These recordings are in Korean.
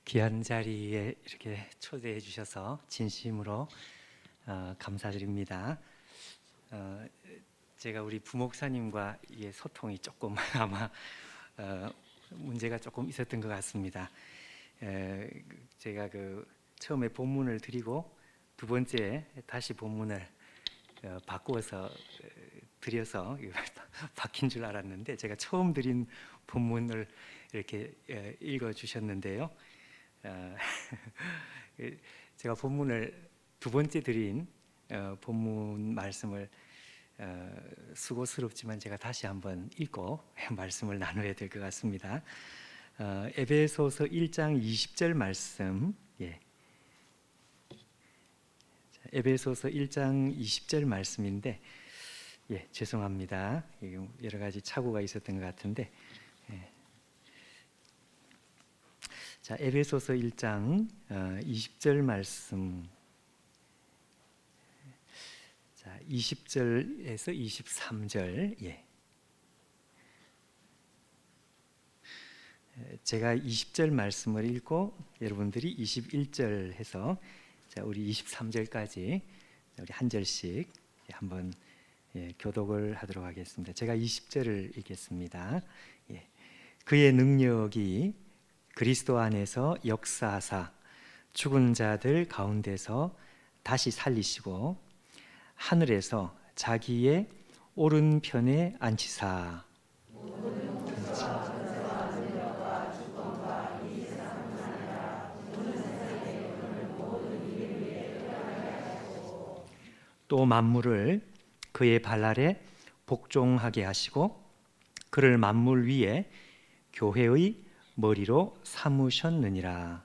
귀한 자리에 이렇게 초대해 주셔서 진심으로 감사드립니다. 제가 우리 부목사님과 이게 소통이 조금 아마 문제가 조금 있었던 것 같습니다. 제가 처음에 본문을 드리고 두 번째 다시 본문을 바꾸어서 드려서 바뀐 줄 알았는데 제가 처음 드린 본문을 이렇게 읽어 주셨는데요. 제가 본문을 두 번째 드린 본문 말씀을 수고스럽지만 제가 다시 한번 읽고 말씀을 나눠야 될 것 같습니다. 에베소서 1장 20절 말씀. 에베소서 1장 20절 말씀인데 죄송합니다. 여러 가지 착오가 있었던 것 같은데 자, 에베소서 1장 20절 말씀. 자, 20절에서 23절. 제가 20절 말씀을 읽고 여러분들이 21절 해서 자, 우리 23절까지 우리 한 절씩 한번 교독을 하도록 하겠습니다. 제가 20절을 읽겠습니다. 그의 능력이 그리스도 안에서 역사하사 죽은 자들 가운데서 다시 살리시고 하늘에서 자기의 오른편에 앉히사 또 만물을 그의 발 아래 복종하게 하시고 그를 만물 위에 교회의 머리로 삼으셨느니라.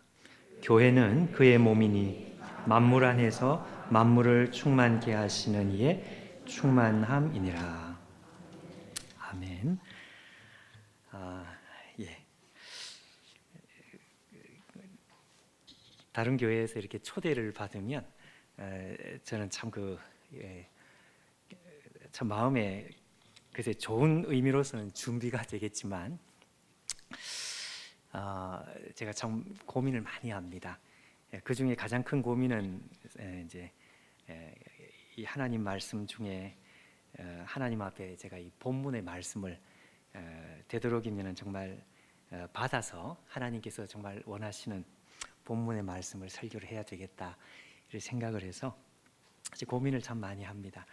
교회는 그의 몸이니 만물 안에서 만물을 충만케 하시는 이의 충만함이니라. 아멘. 다른 교회에서 이렇게 초대를 받으면 저는 참 참 마음에 글쎄 좋은 의미로서는 준비가 되겠지만 제가 참 고민을 많이 합니다. 그 중에 가장 큰 고민은 이제 이 하나님 말씀 중에 하나님 앞에 제가 이 본문의 말씀을 되도록이면 정말 받아서 하나님께서 정말 원하시는 본문의 말씀을 설교를 해야 되겠다 이렇게 생각을 해서 고민을 참 많이 합니다.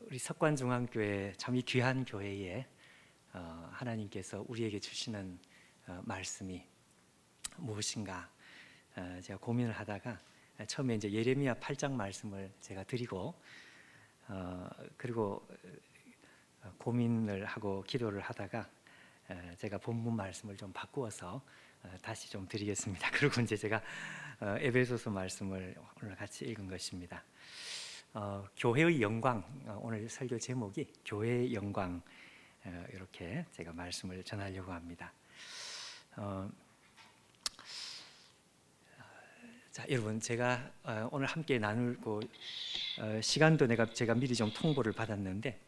우리 석관중앙교회 참 이 귀한 교회에 하나님께서 우리에게 주시는 말씀이 무엇인가 제가 고민을 하다가 처음에 이제 예레미야 8장 말씀을 제가 드리고 그리고 고민을 하고 기도를 하다가 제가 본문 말씀을 좀 바꾸어서 다시 좀 드리겠습니다. 그리고 이제 제가 에베소서 말씀을 오늘 같이 읽은 것입니다. 교회의 영광, 오늘 설교 제목이 교회의 영광, 이렇게 제가 말씀을 전하려고 합니다. 자, 여러분, 제가 오늘 함께 나누고 시간도 제가 미리 좀 통보를 받았는데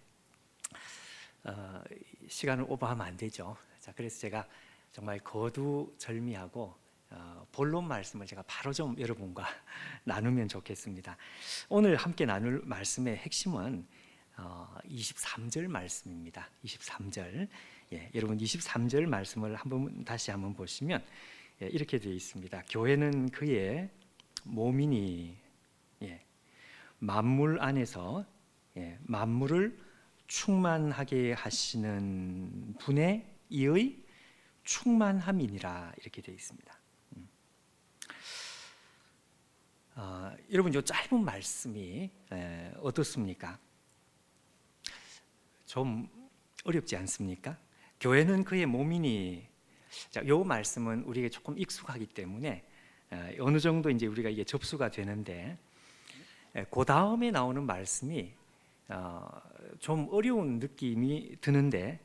시간을 오버하면 안 되죠. 자, 그래서 제가 정말 거두절미하고 본론 말씀을 제가 바로 좀 여러분과 나누면 좋겠습니다. 오늘 함께 나눌 말씀의 핵심은 23절 말씀입니다. 23절. 여러분 23절 말씀을 다시 한번 보시면 이렇게 되어 있습니다. 교회는 그의 몸이니 만물 안에서 만물을 충만하게 하시는 분의 이의 충만함이니라 이렇게 되어 있습니다. 여러분 이 짧은 말씀이 어떻습니까? 좀 어렵지 않습니까? 교회는 그의 몸이니. 자, 이 말씀은 우리에게 조금 익숙하기 때문에 어느 정도 이제 우리가 이게 접수가 되는데 그 다음에 나오는 말씀이 좀 어려운 느낌이 드는데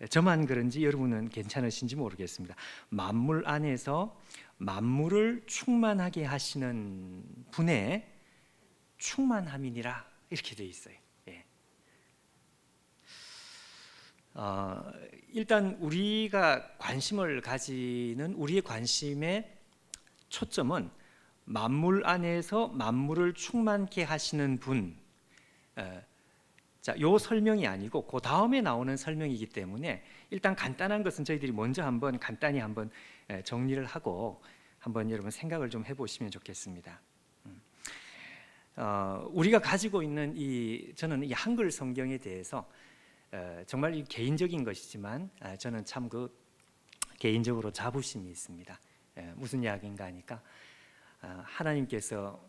저만 그런지 여러분은 괜찮으신지 모르겠습니다. 만물 안에서 만물을 충만하게 하시는 분의 충만함이니라 이렇게 되어 있어요. 일단 우리가 관심을 가지는 우리의 관심의 초점은 만물 안에서 만물을 충만케 하시는 분. 자, 요 설명이 아니고 그 다음에 나오는 설명이기 때문에 일단 간단한 것은 저희들이 먼저 한번 간단히 한번 정리를 하고 한번 여러분 생각을 좀 해보시면 좋겠습니다. 우리가 가지고 있는 저는 이 한글 성경에 대해서 정말 개인적인 것이지만 저는 참 개인적으로 자부심이 있습니다. 무슨 이야기인가 하니까 하나님께서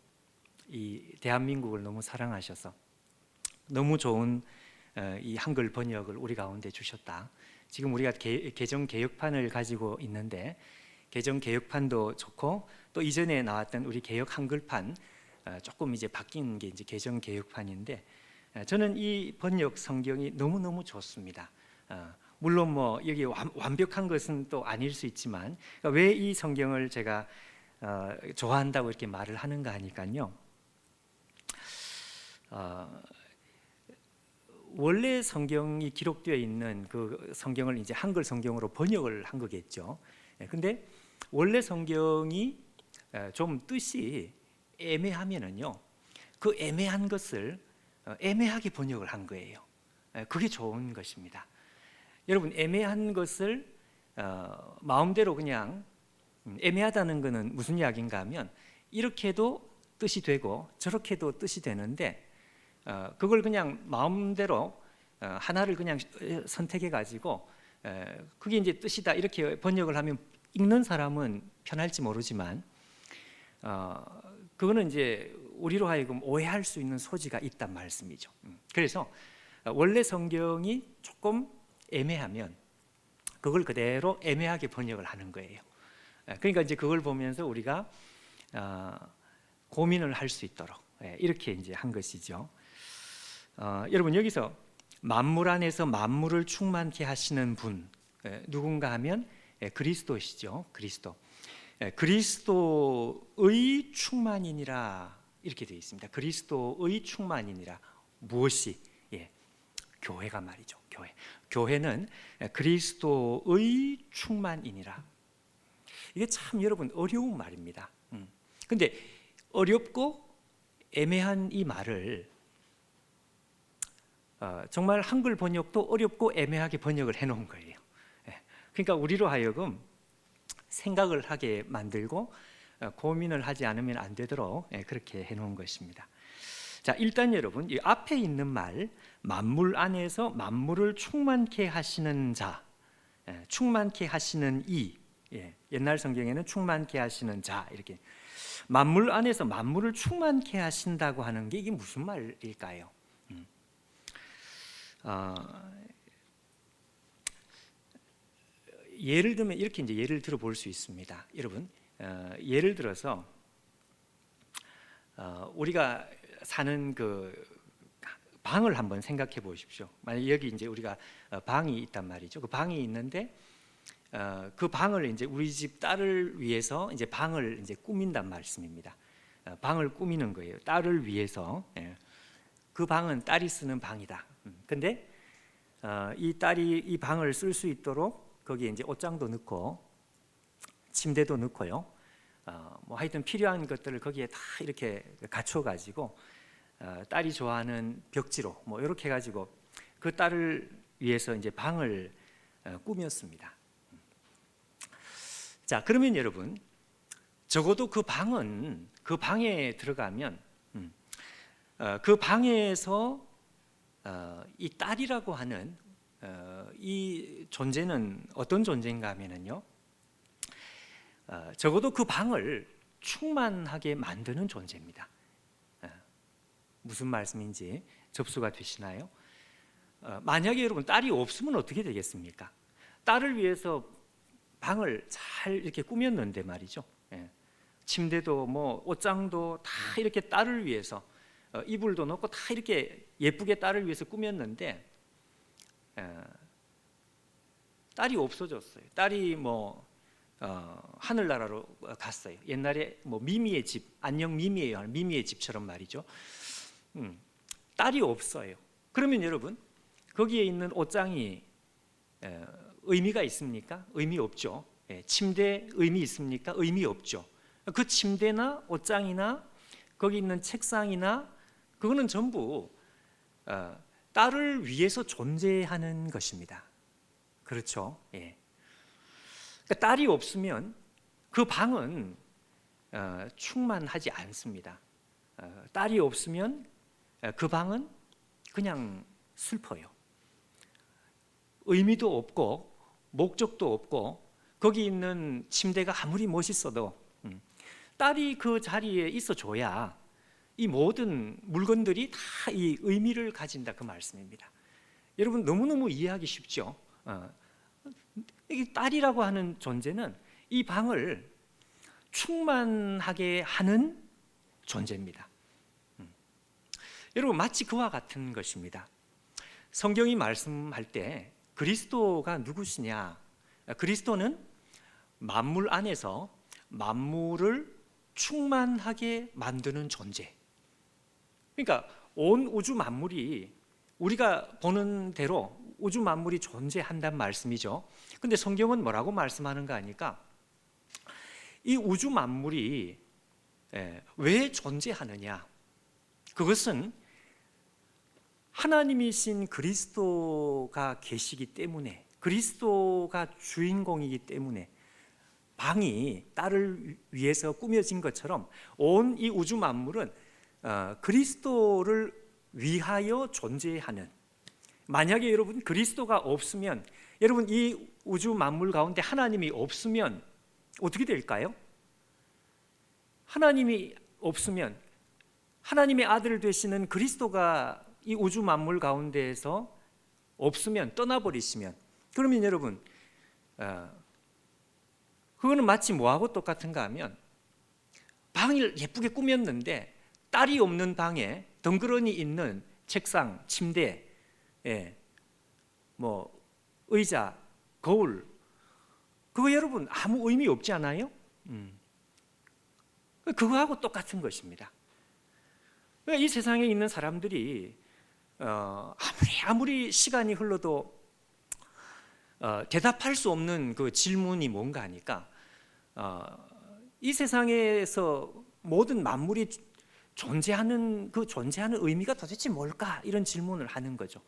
이 대한민국을 너무 사랑하셔서 너무 좋은 이 한글 번역을 우리 가운데 주셨다. 지금 우리가 개정 개혁판을 가지고 있는데 개정 개혁판도 좋고 또 이전에 나왔던 우리 개혁 한글판 조금 이제 바뀐 게 이제 개정 개혁판인데 저는 이 번역 성경이 너무 좋습니다. 물론 뭐 여기 완벽한 것은 또 아닐 수 있지만 왜 이 성경을 제가 좋아한다고 이렇게 말을 하는가 하니까요. 원래 성경이 기록되어 있는 그 성경을 이제 한글 성경으로 번역을 한 거겠죠. 근데 원래 성경이 좀 뜻이 애매하면은요, 그 애매한 것을 애매하게 번역을 한 거예요. 그게 좋은 것입니다. 여러분, 애매한 것을 마음대로 그냥 애매하다는 것은 무슨 이야기인가 하면 이렇게도 뜻이 되고 저렇게도 뜻이 되는데 그걸 그냥 마음대로 하나를 그냥 선택해 가지고 그게 이제 뜻이다 이렇게 번역을 하면 읽는 사람은 편할지 모르지만 그거는 이제 우리로 하여금 오해할 수 있는 소지가 있단 말씀이죠. 그래서 원래 성경이 조금 애매하면 그걸 그대로 애매하게 번역을 하는 거예요. 그러니까 이제 그걸 보면서 우리가 고민을 할 수 있도록 이렇게 이제 한 것이죠. 여러분, 여기서 만물 안에서 만물을 충만케 하시는 분 누군가 하면 그리스도시죠. 그리스도의 충만이니라 이렇게 되어 있습니다. 그리스도의 충만이니라. 무엇이? 교회가 말이죠. 교회는 그리스도의 충만이니라. 이게 참 여러분 어려운 말입니다. 근데 어렵고 애매한 이 말을 정말 한글 번역도 어렵고 애매하게 번역을 해놓은 거예요. 그러니까 우리로 하여금 생각을 하게 만들고 고민을 하지 않으면 안 되도록 그렇게 해놓은 것입니다. 자, 일단 여러분 이 앞에 있는 말 만물 안에서 만물을 충만케 하시는 자, 충만케 하시는 이, 옛날 성경에는 충만케 하시는 자 이렇게 만물 안에서 만물을 충만케 하신다고 하는 게 이게 무슨 말일까요? 예를 들면 이렇게 이제 예를 들어 볼 수 있습니다. 여러분, 예를 들어서 우리가 사는 그 방을 한번 생각해 보십시오. 만약 여기 이제 우리가 방이 있단 말이죠. 그 방이 있는데 그 방을 이제 우리 집 딸을 위해서 이제 방을 이제 꾸민단 말씀입니다. 방을 꾸미는 거예요. 딸을 위해서. 그 방은 딸이 쓰는 방이다. 근데 이 딸이 이 방을 쓸 수 있도록 거기에 이제 옷장도 넣고 침대도 넣고요. 뭐 하여튼 필요한 것들을 거기에 다 이렇게 갖춰 가지고 딸이 좋아하는 벽지로 뭐 이렇게 가지고 그 딸을 위해서 이제 방을 꾸몄습니다. 자, 그러면 여러분 적어도 그 방은 그 방에 들어가면 그 방에서 이 딸이라고 하는 이 존재는 어떤 존재인가 하면은요, 적어도 그 방을 충만하게 만드는 존재입니다. 무슨 말씀인지 접수가 되시나요? 만약에 여러분 딸이 없으면 어떻게 되겠습니까? 딸을 위해서 방을 잘 이렇게 꾸몄는데 말이죠. 침대도 뭐 옷장도 다 이렇게 딸을 위해서 이불도 넣고 다 이렇게 예쁘게 딸을 위해서 꾸몄는데 딸이 없어졌어요. 딸이 뭐 하늘나라로 갔어요. 옛날에 뭐 미미의 집, 안녕 미미예요. 미미의 집처럼 말이죠. 딸이 없어요. 그러면 여러분 거기에 있는 옷장이 의미가 있습니까? 의미 없죠. 침대 의미 있습니까? 의미 없죠. 그 침대나 옷장이나 거기 있는 책상이나 그거는 전부 딸을 위해서 존재하는 것입니다. 그렇죠? 그러니까 딸이 없으면 그 방은 충만하지 않습니다. 딸이 없으면 그 방은 그냥 슬퍼요. 의미도 없고 목적도 없고 거기 있는 침대가 아무리 멋있어도 딸이 그 자리에 있어줘야 이 모든 물건들이 다 이 의미를 가진다, 그 말씀입니다. 여러분, 너무너무 이해하기 쉽죠? 이 딸이라고 하는 존재는 이 방을 충만하게 하는 존재입니다. 여러분, 마치 그와 같은 것입니다. 성경이 말씀할 때 그리스도가 누구시냐? 그리스도는 만물 안에서 만물을 충만하게 만드는 존재. 그러니까 온 우주 만물이, 우리가 보는 대로 우주 만물이 존재한다는 말씀이죠. 근데 성경은 뭐라고 말씀하는가 하니까 이 우주 만물이 왜 존재하느냐? 그것은 하나님이신 그리스도가 계시기 때문에, 그리스도가 주인공이기 때문에 방이 딸을 위해서 꾸며진 것처럼 온 이 우주 만물은 그리스도를 위하여 존재하는, 만약에 여러분 그리스도가 없으면, 여러분 이 우주 만물 가운데 하나님이 없으면 어떻게 될까요? 하나님이 없으면, 하나님의 아들 되시는 그리스도가 이 우주 만물 가운데에서 없으면, 떠나버리시면, 그러면 여러분 그거는 마치 뭐하고 똑같은가 하면, 방을 예쁘게 꾸몄는데 딸이 없는 방에 덩그러니 있는 책상, 침대, 뭐 의자, 거울, 그거 여러분 아무 의미 없지 않아요? 그거하고 똑같은 것입니다. 이 세상에 있는 사람들이 아무리 시간이 흘러도 대답할 수 없는 그 질문이 뭔가 하니까 이 세상에서 모든 만물이 존재하는 그 존재하는 의미가 도대체 뭘까? 이런 질문을 하는 거죠.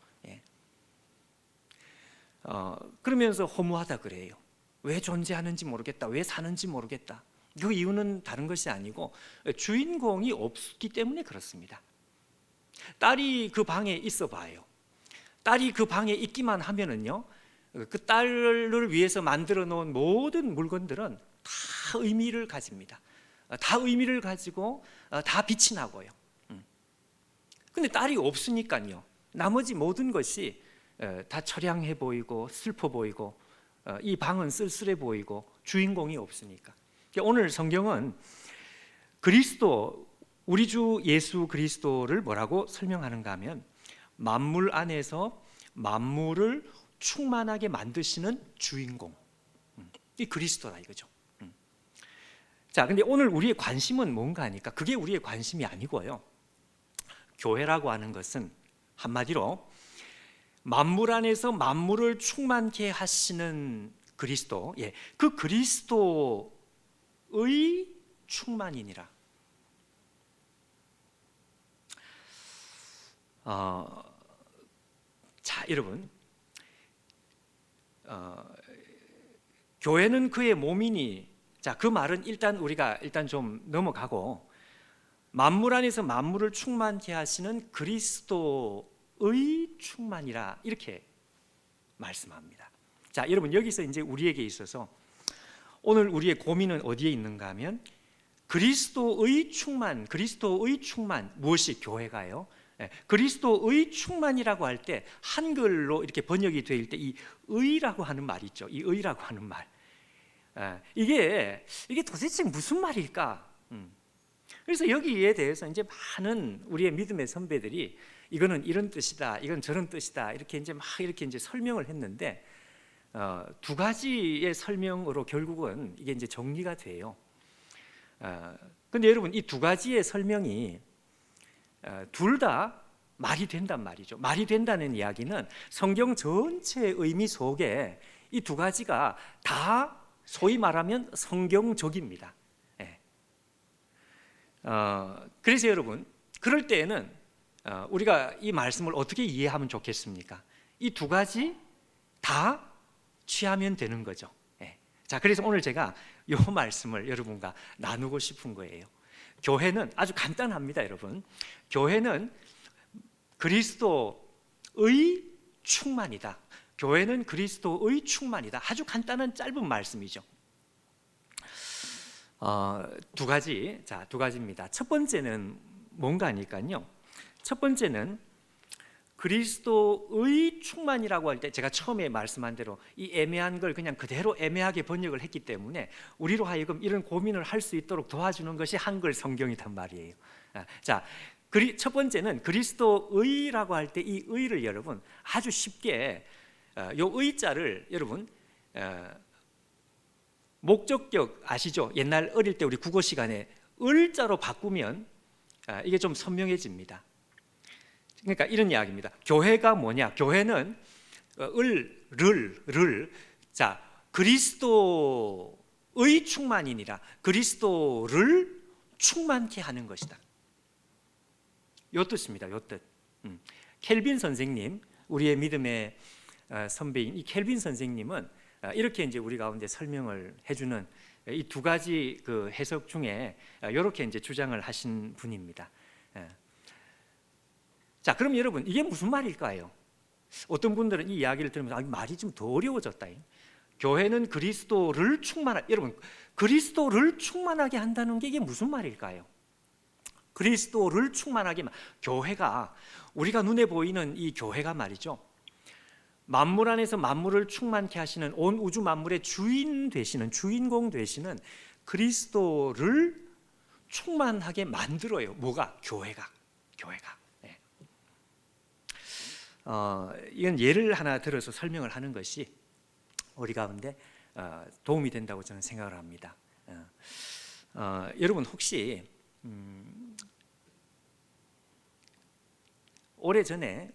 그러면서 허무하다 그래요. 왜 존재하는지 모르겠다. 왜 사는지 모르겠다. 그 이유는 다른 것이 아니고 주인공이 없기 때문에 그렇습니다. 딸이 그 방에 있어 봐요. 딸이 그 방에 있기만 하면은요, 그 딸을 위해서 만들어 놓은 모든 물건들은 다 의미를 가집니다. 다 의미를 가지고 다 빛이 나고요. 근데 딸이 없으니까요, 나머지 모든 것이 다 처량해 보이고 슬퍼 보이고 이 방은 쓸쓸해 보이고 주인공이 없으니까. 오늘 성경은 그리스도, 우리 주 예수 그리스도를 뭐라고 설명하는가 하면 만물 안에서 만물을 충만하게 만드시는 주인공, 이 그리스도라 이거죠. 자, 근데 오늘 우리의 관심은 뭔가 하니까 그게 우리의 관심이 아니고요, 교회라고 하는 것은 한마디로 만물 안에서 만물을 충만케 하시는 그리스도, 그 그리스도의 충만이니라. 자, 여러분, 교회는 그의 몸이니, 자, 그 말은 우리가 좀 넘어가고, 만물 안에서 만물을 충만케 하시는 그리스도의 충만이라, 이렇게 말씀합니다. 자, 여러분, 여기서 이제 우리에게 있어서 오늘 우리의 고민은 어디에 있는가 하면 그리스도의 충만, 무엇이 교회가요? 그리스도의 충만이라고 할 때 한글로 이렇게 번역이 될 때 이 의라고 하는 말 있죠. 이 의라고 하는 말, 이게 도대체 무슨 말일까? 그래서 여기에 대해서 이제 많은 우리의 믿음의 선배들이 이거는 이런 뜻이다, 이건 저런 뜻이다, 이렇게 이제 설명을 했는데 두 가지의 설명으로 결국은 이게 이제 정리가 돼요. 근데 여러분, 이 두 가지의 설명이 둘 다 말이 된단 말이죠. 말이 된다는 이야기는 성경 전체의 의미 속에 이 두 가지가 다 소위 말하면 성경적입니다. 예. 그래서 여러분, 그럴 때에는 우리가 이 말씀을 어떻게 이해하면 좋겠습니까? 이 두 가지 다 취하면 되는 거죠. 예. 자, 그래서 오늘 제가 이 말씀을 여러분과 나누고 싶은 거예요. 교회는 아주 간단합니다, 여러분. 교회는 그리스도의 충만이다. 교회는 그리스도의 충만이다. 아주 간단한 짧은 말씀이죠. 두 가지, 자, 두 가지입니다. 첫 번째는 뭔가 하니까요. 첫 번째는 그리스도의 충만이라고 할 때 제가 처음에 말씀한 대로 이 애매한 걸 그냥 그대로 애매하게 번역을 했기 때문에 우리로 하여금 이런 고민을 할 수 있도록 도와주는 것이 한글 성경이란 말이에요. 자, 첫 번째는 그리스도의라고 할 때 이 의를 여러분 아주 쉽게 요 의자를 여러분 목적격 아시죠? 옛날 어릴 때 우리 국어 시간에 을자로 바꾸면 이게 좀 선명해집니다. 그러니까 이런 이야기입니다. 교회가 뭐냐? 교회는 자, 그리스도의 충만이니라. 그리스도를 충만케 하는 것이다. 요 뜻입니다. 요 뜻. 켈빈 선생님, 우리의 믿음의 선배인 이 켈빈 선생님은 이렇게 이제 우리 가운데 설명을 해주는 이 두 가지 그 해석 중에 이렇게 이제 주장을 하신 분입니다. 자, 그럼 여러분 이게 무슨 말일까요? 어떤 분들은 이 이야기를 들으면서 말이 좀 더 어려워졌다. 교회는 그리스도를 여러분 그리스도를 충만하게 한다는 게 이게 무슨 말일까요? 그리스도를 충만하게 교회가 우리가 눈에 보이는 이 교회가 말이죠. 만물 안에서 만물을 충만케 하시는 온 우주 만물의 주인공 되시는 그리스도를 충만하게 만들어요. 뭐가? 교회가. 네. 이건 예를 하나 들어서 설명을 하는 것이 우리 가운데 도움이 된다고 저는 생각을 합니다. 여러분 혹시 오래전에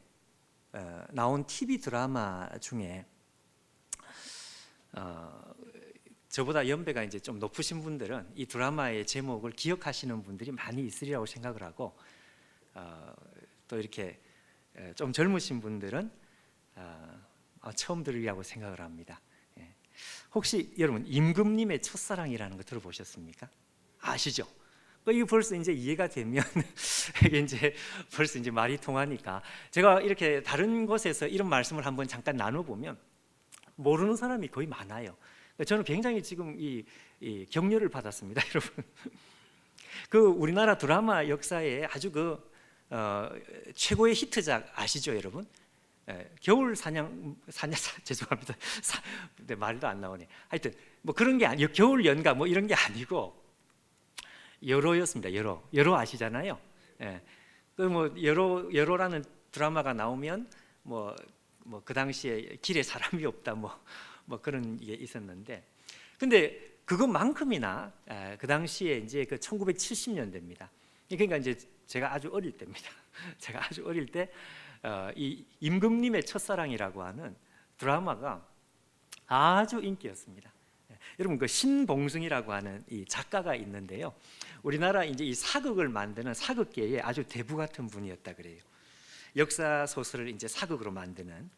나온 TV 드라마 중에 저보다 연배가 이제 좀 높으신 분들은 이 드라마의 제목을 기억하시는 분들이 많이 있으리라고 생각을 하고 또 이렇게 좀 젊으신 분들은 처음 들으리라고 생각을 합니다. 혹시 여러분 임금님의 첫사랑이라는 거 들어보셨습니까? 아시죠? 이게 벌써 이제 이해가 되면 이게 이제 벌써 이제 말이 통하니까 제가 이렇게 다른 곳에서 이런 말씀을 한번 잠깐 나눠보면 모르는 사람이 거의 많아요. 저는 굉장히 지금 이 격려를 받았습니다, 여러분. 그 우리나라 드라마 역사에 아주 최고의 히트작 아시죠, 여러분? 겨울 사냥 죄송합니다. 네, 말도 안 나오네. 하여튼 뭐 그런 게 아니요, 겨울 연가 뭐 이런 게 아니고. 여로였습니다. 여로 아시잖아요. 예. 뭐 여로라는 드라마가 나오면 뭐 그 당시에 길에 사람이 없다 뭐 그런 게 있었는데, 근데 그것만큼이나 그 당시에 이제 그 1970년대입니다. 그러니까 이제 제가 아주 어릴 때입니다. 제가 아주 어릴 때 이 임금님의 첫사랑이라고 하는 드라마가 아주 인기였습니다. 여러분 그 신봉승이라고 하는 이 작가가 있는데요. 우리나라 이제 이 사극을 만드는 사극계의 아주 대부 같은 분이었다 그래요. 역사 소설을 이제 사극으로 만드는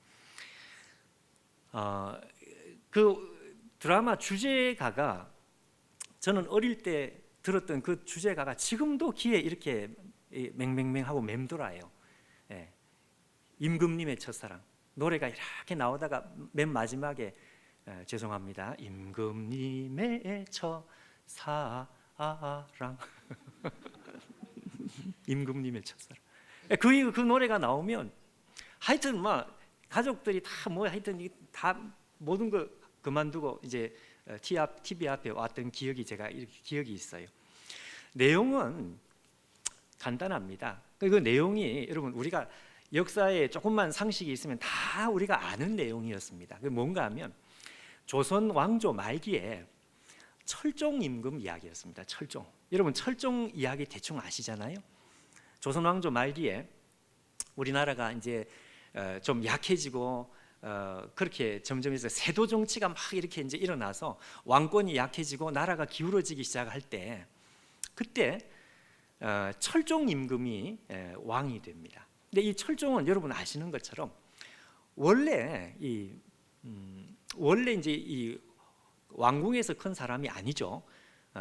그 드라마 주제가가 저는 어릴 때 들었던 그 주제가가 지금도 귀에 이렇게 맹맹맹하고 맴돌아요. 예. 임금님의 첫사랑 노래가 이렇게 나오다가 맨 마지막에 죄송합니다. 임금님의 첫사랑 임금님의 첫사랑 그 노래가 나오면 하여튼 막 가족들이 다 뭐 하여튼 다 모든 거 그만두고 이제 TV 앞에 왔던 제가 이렇게 기억이 있어요. 내용은 간단합니다. 그 내용이 여러분 우리가 역사에 조금만 상식이 있으면 다 우리가 아는 내용이었습니다. 그 뭔가 하면 조선 왕조 말기에 철종 임금 이야기였습니다. 철종. 여러분 철종 이야기 대충 아시잖아요. 조선 왕조 말기에 우리나라가 이제 좀 약해지고 그렇게 점점 해서 세도 정치가 막 이렇게 이제 일어나서 왕권이 약해지고 나라가 기울어지기 시작할 때, 그때 철종 임금이 왕이 됩니다. 근데 이 철종은 여러분 아시는 것처럼 원래 원래 이제 이 왕궁에서 큰 사람이 아니죠.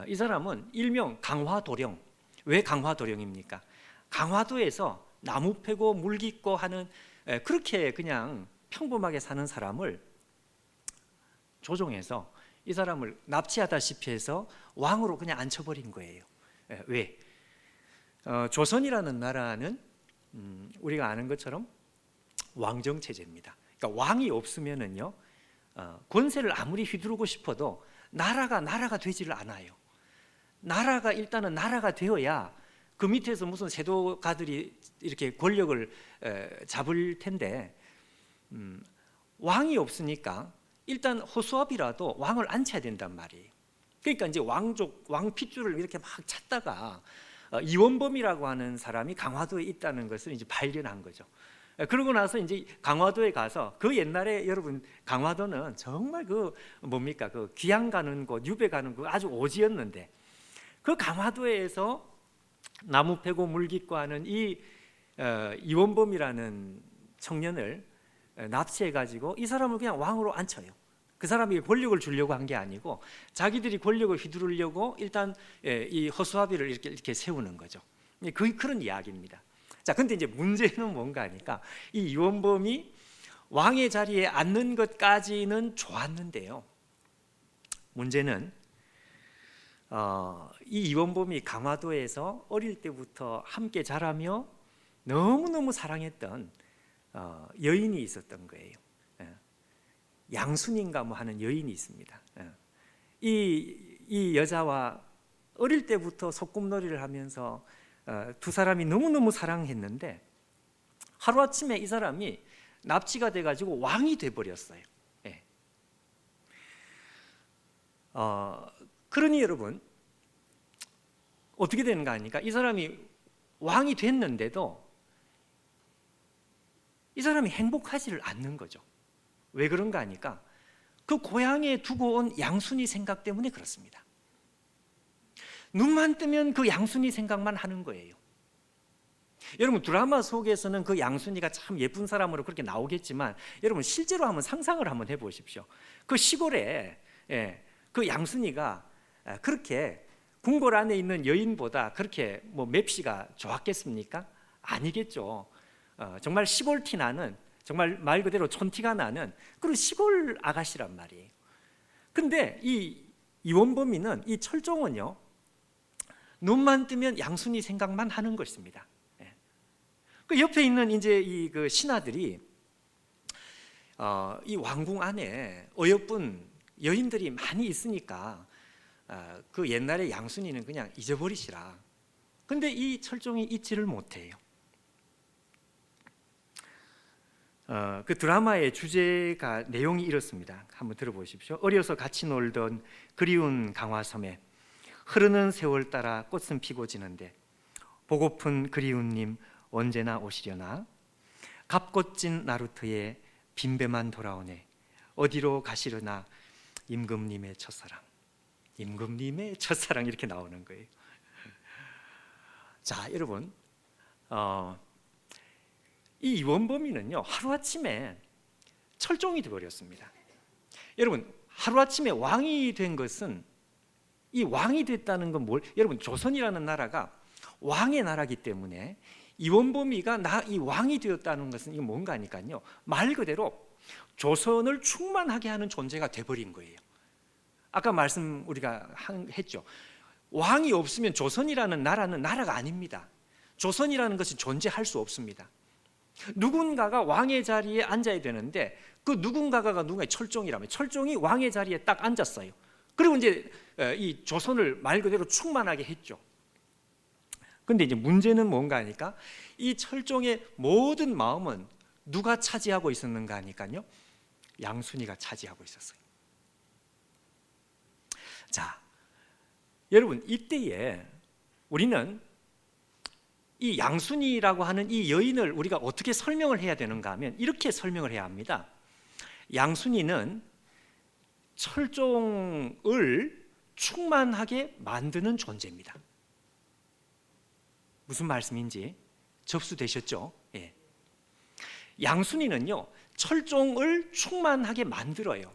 이 사람은 일명 강화도령. 왜 강화도령입니까? 강화도에서 나무 패고 물 깃고 하는 그렇게 그냥 평범하게 사는 사람을 조종해서 이 사람을 납치하다시피 해서 왕으로 그냥 앉혀버린 거예요. 왜? 조선이라는 나라는 우리가 아는 것처럼 왕정 체제입니다. 그러니까 왕이 없으면은요, 권세를 아무리 휘두르고 싶어도 나라가 되지를 않아요. 나라가 일단은 나라가 되어야 그 밑에서 무슨 세도가들이 이렇게 권력을 잡을 텐데, 왕이 없으니까 일단 허수아비라도 왕을 앉혀야 된단 말이에요. 그러니까 이제 왕 핏줄을 이렇게 막 찾다가 이원범이라고 하는 사람이 강화도에 있다는 것을 이제 발견한 거죠. 그러고 나서 이제 강화도에 가서, 그 옛날에 여러분 강화도는 정말 그 뭡니까, 그 귀양 가는 곳, 유배 가는 곳 아주 오지였는데, 그 강화도에서 나무 패고 물 깃고 하는 이 이원범이라는 청년을 납치해 가지고 이 사람을 그냥 왕으로 앉혀요. 그 사람이 권력을 주려고 한 게 아니고 자기들이 권력을 휘두르려고 일단 이 허수아비를 이렇게 세우는 거죠. 그런 이야기입니다. 자, 근데 이제 문제는 뭔가 하니까, 이 이원범이 왕의 자리에 앉는 것까지는 좋았는데요, 문제는 이 이원범이 강화도에서 어릴 때부터 함께 자라며 너무너무 사랑했던 여인이 있었던 거예요. 양순인가 뭐 하는 여인이 있습니다. 이 여자와 어릴 때부터 소꿉놀이를 하면서 두 사람이 너무너무 사랑했는데, 하루아침에 이 사람이 납치가 돼가지고 왕이 돼버렸어요. 그러니 여러분 어떻게 되는가 하니까, 이 사람이 왕이 됐는데도 이 사람이 행복하지를 않는 거죠. 왜 그런가 하니까, 그 고향에 두고 온 양순이 생각 때문에 그렇습니다. 눈만 뜨면 그 양순이 생각만 하는 거예요. 여러분 드라마 속에서는 그 양순이가 참 예쁜 사람으로 그렇게 나오겠지만, 여러분 실제로 한번 상상을 한번 해보십시오. 그 시골에 그 양순이가 그렇게 궁궐 안에 있는 여인보다 그렇게 뭐 맵시가 좋았겠습니까? 아니겠죠. 정말 시골 티 나는, 정말 말 그대로 촌티가 나는 그런 시골 아가씨란 말이에요. 근데 이 이원범이는, 이 철종은요, 눈만 뜨면 양순이 생각만 하는 것입니다. 그 옆에 있는 이제 그 신하들이 이 왕궁 안에 어여쁜 여인들이 많이 있으니까 그 옛날에 양순이는 그냥 잊어버리시라. 근데 이 철종이 잊지를 못해요. 그 드라마의 주제가, 내용이 이렇습니다. 한번 들어보십시오. 어려서 같이 놀던 그리운 강화섬에 흐르는 세월 따라 꽃은 피고 지는데, 보고픈 그리운님 언제나 오시려나? 갑꽃진 나루터에 빈배만 돌아오네. 어디로 가시려나? 임금님의 첫사랑. 임금님의 첫사랑, 이렇게 나오는 거예요. 자, 여러분 이 이원범이는요, 하루아침에 철종이 되어버렸습니다. 여러분 하루아침에 왕이 된 것은, 이 왕이 됐다는 건 여러분 조선이라는 나라가 왕의 나라이기 때문에 이원범이가 이 왕이 되었다는 것은 이게 뭔가 하니까요, 말 그대로 조선을 충만하게 하는 존재가 돼버린 거예요. 아까 말씀 우리가 했죠. 왕이 없으면 조선이라는 나라는 나라가 아닙니다. 조선이라는 것이 존재할 수 없습니다. 누군가가 왕의 자리에 앉아야 되는데, 그 누군가가 누군가 철종이라면, 철종이 왕의 자리에 딱 앉았어요. 그리고 이제 이 조선을 말 그대로 충만하게 했죠. 근데 이제 문제는 뭔가 하니까, 이 철종의 모든 마음은 누가 차지하고 있었는가 하니까요, 양순이가 차지하고 있었어요. 자, 여러분 이때에 우리는 이 양순이라고 하는 이 여인을 우리가 어떻게 설명을 해야 되는가 하면 이렇게 설명을 해야 합니다. 양순이는 철종을 충만하게 만드는 존재입니다. 무슨 말씀인지 접수되셨죠? 예. 양순이는요, 철종을 충만하게 만들어요.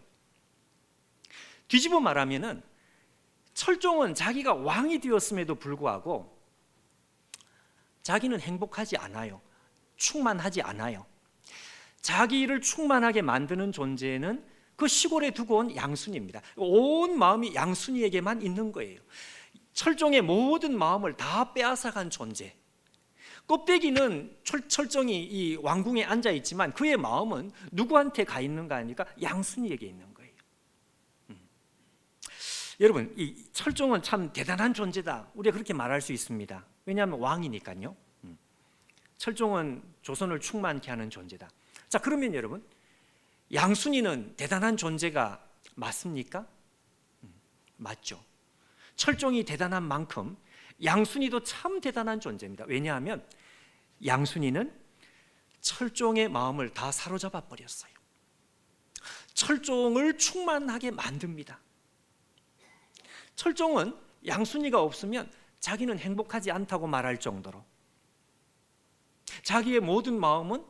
뒤집어 말하면은 철종은 자기가 왕이 되었음에도 불구하고 자기는 행복하지 않아요. 충만하지 않아요. 자기를 충만하게 만드는 존재는 그 시골에 두고 온 양순이입니다. 온 마음이 양순이에게만 있는 거예요. 철종의 모든 마음을 다 빼앗아간 존재. 껍데기는 철종이 이 왕궁에 앉아 있지만 그의 마음은 누구한테 가 있는가 하니까 양순이에게 있는 거예요. 여러분, 이 철종은 참 대단한 존재다, 우리가 그렇게 말할 수 있습니다. 왜냐하면 왕이니까요. 철종은 조선을 충만케 하는 존재다. 자, 그러면 여러분, 양순이는 대단한 존재가 맞습니까? 맞죠. 철종이 대단한 만큼 양순이도 참 대단한 존재입니다. 왜냐하면 양순이는 철종의 마음을 다 사로잡아 버렸어요. 철종을 충만하게 만듭니다. 철종은 양순이가 없으면 자기는 행복하지 않다고 말할 정도로 자기의 모든 마음은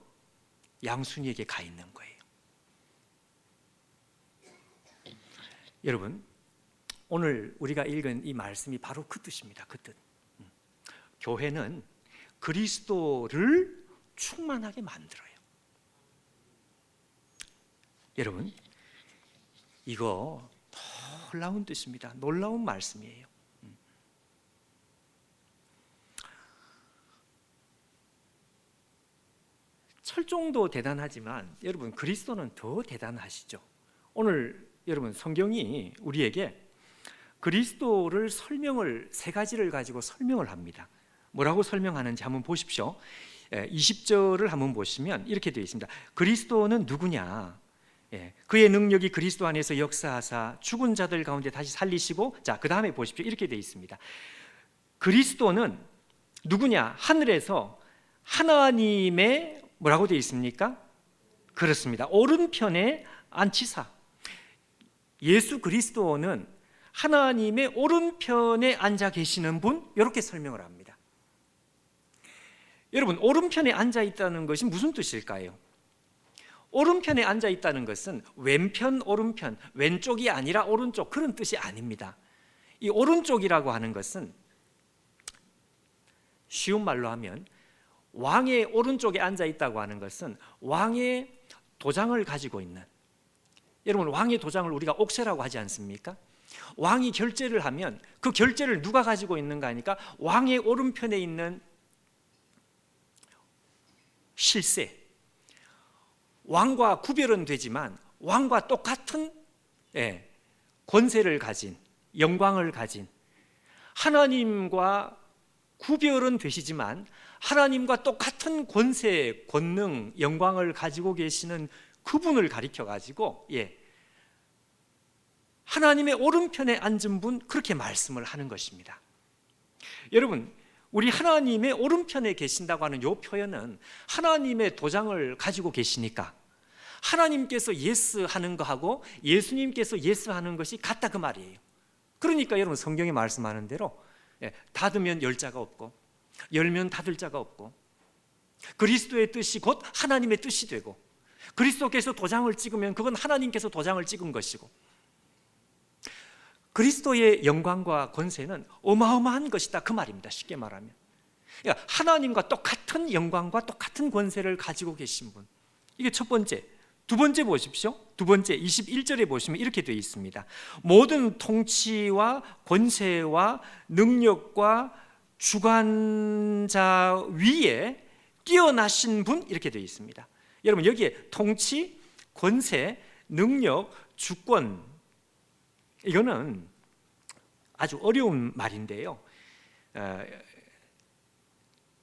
양순이에게 가 있는 거예요. 여러분, 오늘 우리가 읽은 이 말씀이 바로 그 뜻입니다. 그 뜻. 교회는 그리스도를 충만하게 만들어요. 여러분, 이거 놀라운 뜻입니다. 놀라운 말씀이에요. 철종도 대단하지만 여러분, 그리스도는 더 대단하시죠. 오늘 여러분, 성경이 우리에게 그리스도를 세 가지를 가지고 설명을 합니다. 뭐라고 설명하는지 한번 보십시오. 20절을 한번 보시면 이렇게 되어 있습니다. 그리스도는 누구냐? 그의 능력이 그리스도 안에서 역사하사 죽은 자들 가운데 다시 살리시고, 자, 그 다음에 보십시오. 이렇게 되어 있습니다. 그리스도는 누구냐? 하늘에서 하나님의 뭐라고 되어 있습니까? 그렇습니다. 오른편에 앉히사. 예수 그리스도는 하나님의 오른편에 앉아 계시는 분, 이렇게 설명을 합니다. 여러분, 오른편에 앉아 있다는 것이 무슨 뜻일까요? 오른편에 앉아 있다는 것은 왼편, 오른편, 왼쪽이 아니라 오른쪽, 그런 뜻이 아닙니다. 이 오른쪽이라고 하는 것은 쉬운 말로 하면 왕의 오른쪽에 앉아 있다고 하는 것은 왕의 도장을 가지고 있는, 여러분, 왕의 도장을 우리가 옥새라고 하지 않습니까? 왕이 결제를 하면 그 결제를 누가 가지고 있는가 하니까 왕의 오른편에 있는 실세, 왕과 구별은 되지만 왕과 똑같은 권세를 가진, 영광을 가진, 하나님과 구별은 되시지만 하나님과 똑같은 권세, 권능, 영광을 가지고 계시는 그분을 가리켜 가지고 하나님의 오른편에 앉은 분, 그렇게 말씀을 하는 것입니다. 여러분, 우리 하나님의 오른편에 계신다고 하는 이 표현은 하나님의 도장을 가지고 계시니까 하나님께서 예스 하는 거하고 예수님께서 예스 하는 것이 같다, 그 말이에요. 그러니까 여러분, 성경이 말씀하는 대로 닫으면 열 자가 없고 열면 닫을 자가 없고, 그리스도의 뜻이 곧 하나님의 뜻이 되고, 그리스도께서 도장을 찍으면 그건 하나님께서 도장을 찍은 것이고, 그리스도의 영광과 권세는 어마어마한 것이다, 그 말입니다. 쉽게 말하면 그러니까 하나님과 똑같은 영광과 똑같은 권세를 가지고 계신 분, 이게 첫 번째. 두 번째 보십시오. 두 번째 21절에 보시면 이렇게 되어 있습니다. 모든 통치와 권세와 능력과 주관자 위에 뛰어나신 분, 이렇게 되어 있습니다. 여러분, 여기에 통치, 권세, 능력, 주권, 이거는 아주 어려운 말인데요.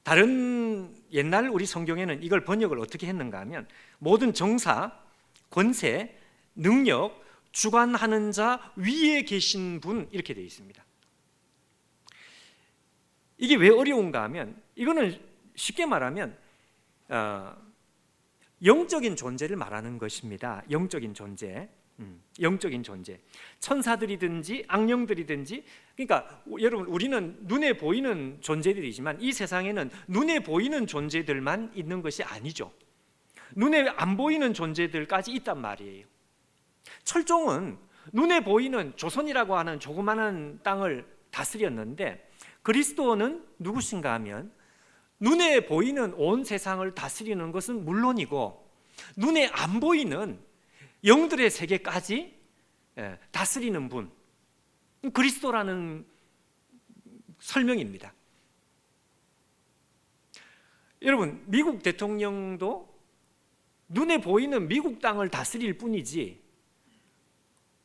다른 옛날 우리 성경에는 이걸 번역을 어떻게 했는가 하면 모든 정사, 권세, 능력, 주관하는 자 위에 계신 분, 이렇게 되어 있습니다. 이게 왜 어려운가 하면 이거는 쉽게 말하면 영적인 존재를 말하는 것입니다. 영적인 존재. 영적인 존재. 천사들이든지 악령들이든지, 그러니까 여러분, 우리는 눈에 보이는 존재들이지만 이 세상에는 눈에 보이는 존재들만 있는 것이 아니죠. 눈에 안 보이는 존재들까지 있단 말이에요. 철종은 눈에 보이는 조선이라고 하는 조그마한 땅을 다스렸는데, 그리스도는 누구신가 하면 눈에 보이는 온 세상을 다스리는 것은 물론이고 눈에 안 보이는 영들의 세계까지 다스리는 분, 그리스도라는 설명입니다. 여러분, 미국 대통령도 눈에 보이는 미국 땅을 다스릴 뿐이지,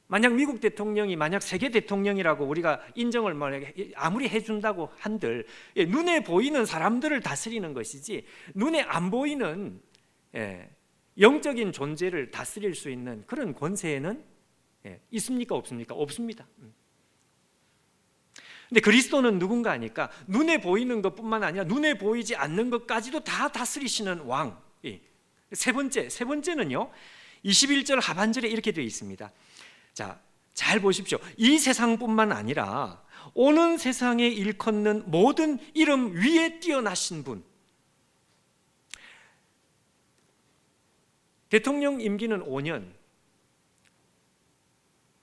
만약 미국 대통령이 만약 세계 대통령이라고 우리가 인정을 아무리 해준다고 한들 눈에 보이는 사람들을 다스리는 것이지 눈에 안 보이는 영적인 존재를 다스릴 수 있는 그런 권세는 있습니까? 없습니까? 없습니다. 근데 그리스도는 누군가 하니까 눈에 보이는 것뿐만 아니라 눈에 보이지 않는 것까지도 다 다스리시는 왕. 세 번째는요, 21절 하반절에 이렇게 되어 있습니다. 자, 잘 보십시오. 이 세상뿐만 아니라 오는 세상에 일컫는 모든 이름 위에 뛰어나신 분. 대통령 임기는 5년,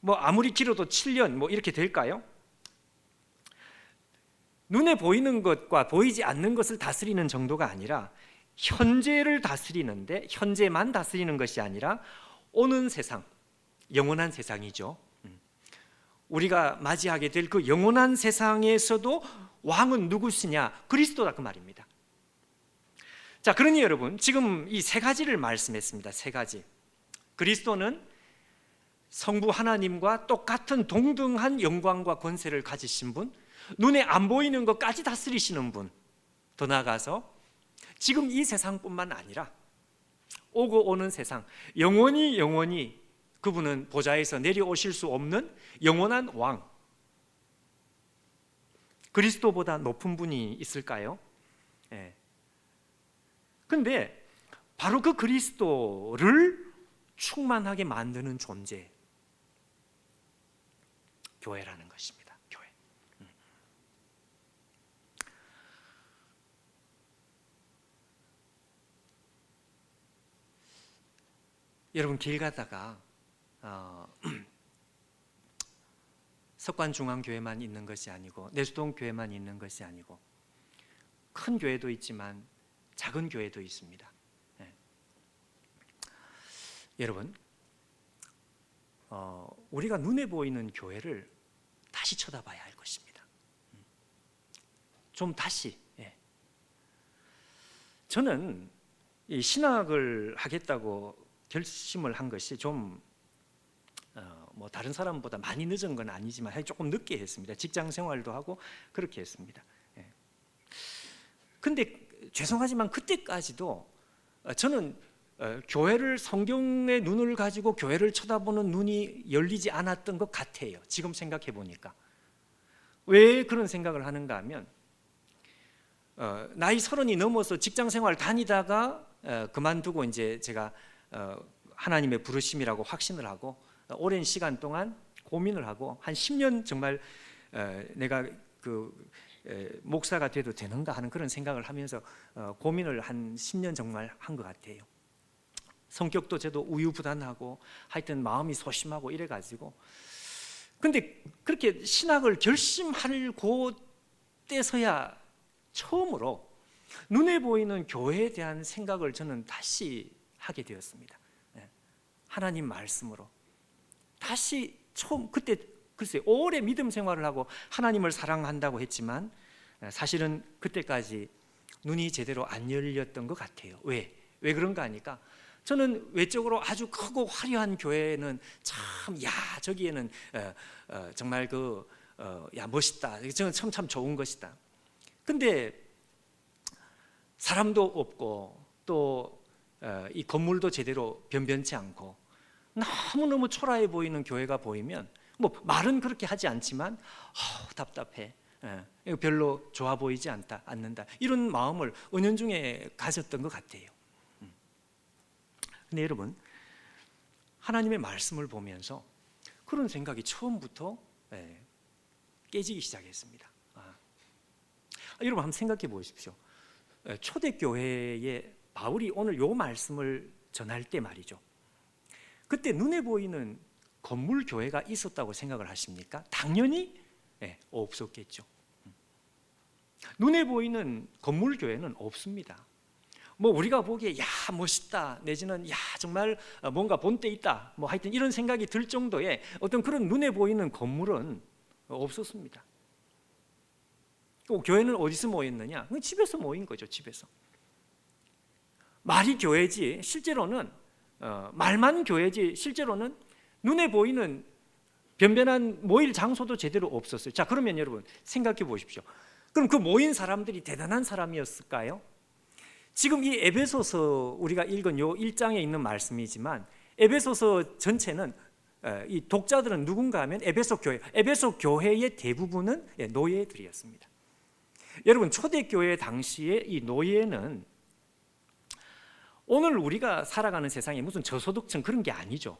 아무리 길어도 7년 이렇게 될까요? 눈에 보이는 것과 보이지 않는 것을 다스리는 정도가 아니라 현재를 다스리는데, 현재만 다스리는 것이 아니라 오는 세상, 영원한 세상이죠. 우리가 맞이하게 될 그 영원한 세상에서도 왕은 누구시냐? 그리스도다, 그 말입니다. 자, 그러니 여러분, 지금 이 세 가지를 말씀했습니다. 세 가지. 그리스도는 성부 하나님과 똑같은 동등한 영광과 권세를 가지신 분, 눈에 안 보이는 것까지 다스리시는 분, 더 나아가서 지금 이 세상뿐만 아니라 오고 오는 세상, 영원히 그분은 보좌에서 내려오실 수 없는 영원한 왕. 그리스도보다 높은 분이 있을까요? 근데 바로 그 그리스도를 충만하게 만드는 존재, 교회라는 것입니다. 교회. 여러분, 길 가다가 석관중앙교회만 있는 것이 아니고 내수동교회만 있는 것이 아니고 큰 교회도 있지만 작은 교회도 있습니다. 여러분, 우리가 눈에 보이는 교회를 다시 쳐다봐야 할 것입니다. 좀 다시. 저는 이 신학을 하겠다고 결심을 한 것이 좀 다른 사람보다 많이 늦은 건 아니지만 조금 늦게 했습니다. 직장 생활도 하고 그렇게 했습니다. 근데 죄송하지만 그때까지도 저는 교회를, 성경의 눈을 가지고 교회를 쳐다보는 눈이 열리지 않았던 것 같아요. 지금 생각해 보니까. 왜 그런 생각을 하는가 하면 나이 30이 넘어서 직장 생활 다니다가 그만두고 이제 제가 하나님의 부르심이라고 확신을 하고 오랜 시간 동안 고민을 하고 한 10년 정말 내가 목사가 돼도 되는가 하는 그런 생각을 하면서 고민을 한 10년 정말 한 것 같아요. 성격도 저도 우유부단하고 하여튼 마음이 소심하고 이래가지고, 근데 그렇게 신학을 결심할 그때서야 처음으로 눈에 보이는 교회에 대한 생각을 저는 다시 하게 되었습니다. 하나님 말씀으로 다시 처음, 그때 글쎄 오래 믿음 생활을 하고 하나님을 사랑한다고 했지만 사실은 그때까지 눈이 제대로 안 열렸던 것 같아요. 왜 그런가 하니까 저는 외적으로 아주 크고 화려한 교회는 참, 저기에는 정말 멋있다, 저는 참 좋은 것이다. 근데 사람도 없고 또 이 건물도 제대로 변변치 않고 너무너무 초라해 보이는 교회가 보이면 말은 그렇게 하지 않지만 답답해, 이거 별로 좋아 보이지 않는다. 이런 마음을 은연중에 가졌던 것 같아요. 근데 여러분, 하나님의 말씀을 보면서 그런 생각이 처음부터 깨지기 시작했습니다. 여러분 한번 생각해 보십시오. 초대교회에 바울이 오늘 요 말씀을 전할 때 말이죠, 그때 눈에 보이는 건물 교회가 있었다고 생각을 하십니까? 당연히 없었겠죠. 눈에 보이는 건물 교회는 없습니다. 뭐 우리가 보기에 야 멋있다 내지는 야 정말 뭔가 본때 있다 뭐 하여튼 이런 생각이 들 정도의 어떤 그런 눈에 보이는 건물은 없었습니다. 교회는 어디서 모였느냐? 집에서 모인 거죠. 집에서. 말이 교회지 실제로는 말만 교회지 실제로는 눈에 보이는 변변한 모일 장소도 제대로 없었어요. 자, 그러면 여러분 생각해 보십시오. 그럼 그 모인 사람들이 대단한 사람이었을까요? 지금 이 에베소서 우리가 읽은 요 1장에 있는 말씀이지만 에베소서 전체는 이 독자들은 누군가 하면 에베소 교회의 대부분은 노예들이었습니다. 여러분 초대교회 당시에 이 노예는 오늘 우리가 살아가는 세상에 무슨 저소득층 그런 게 아니죠.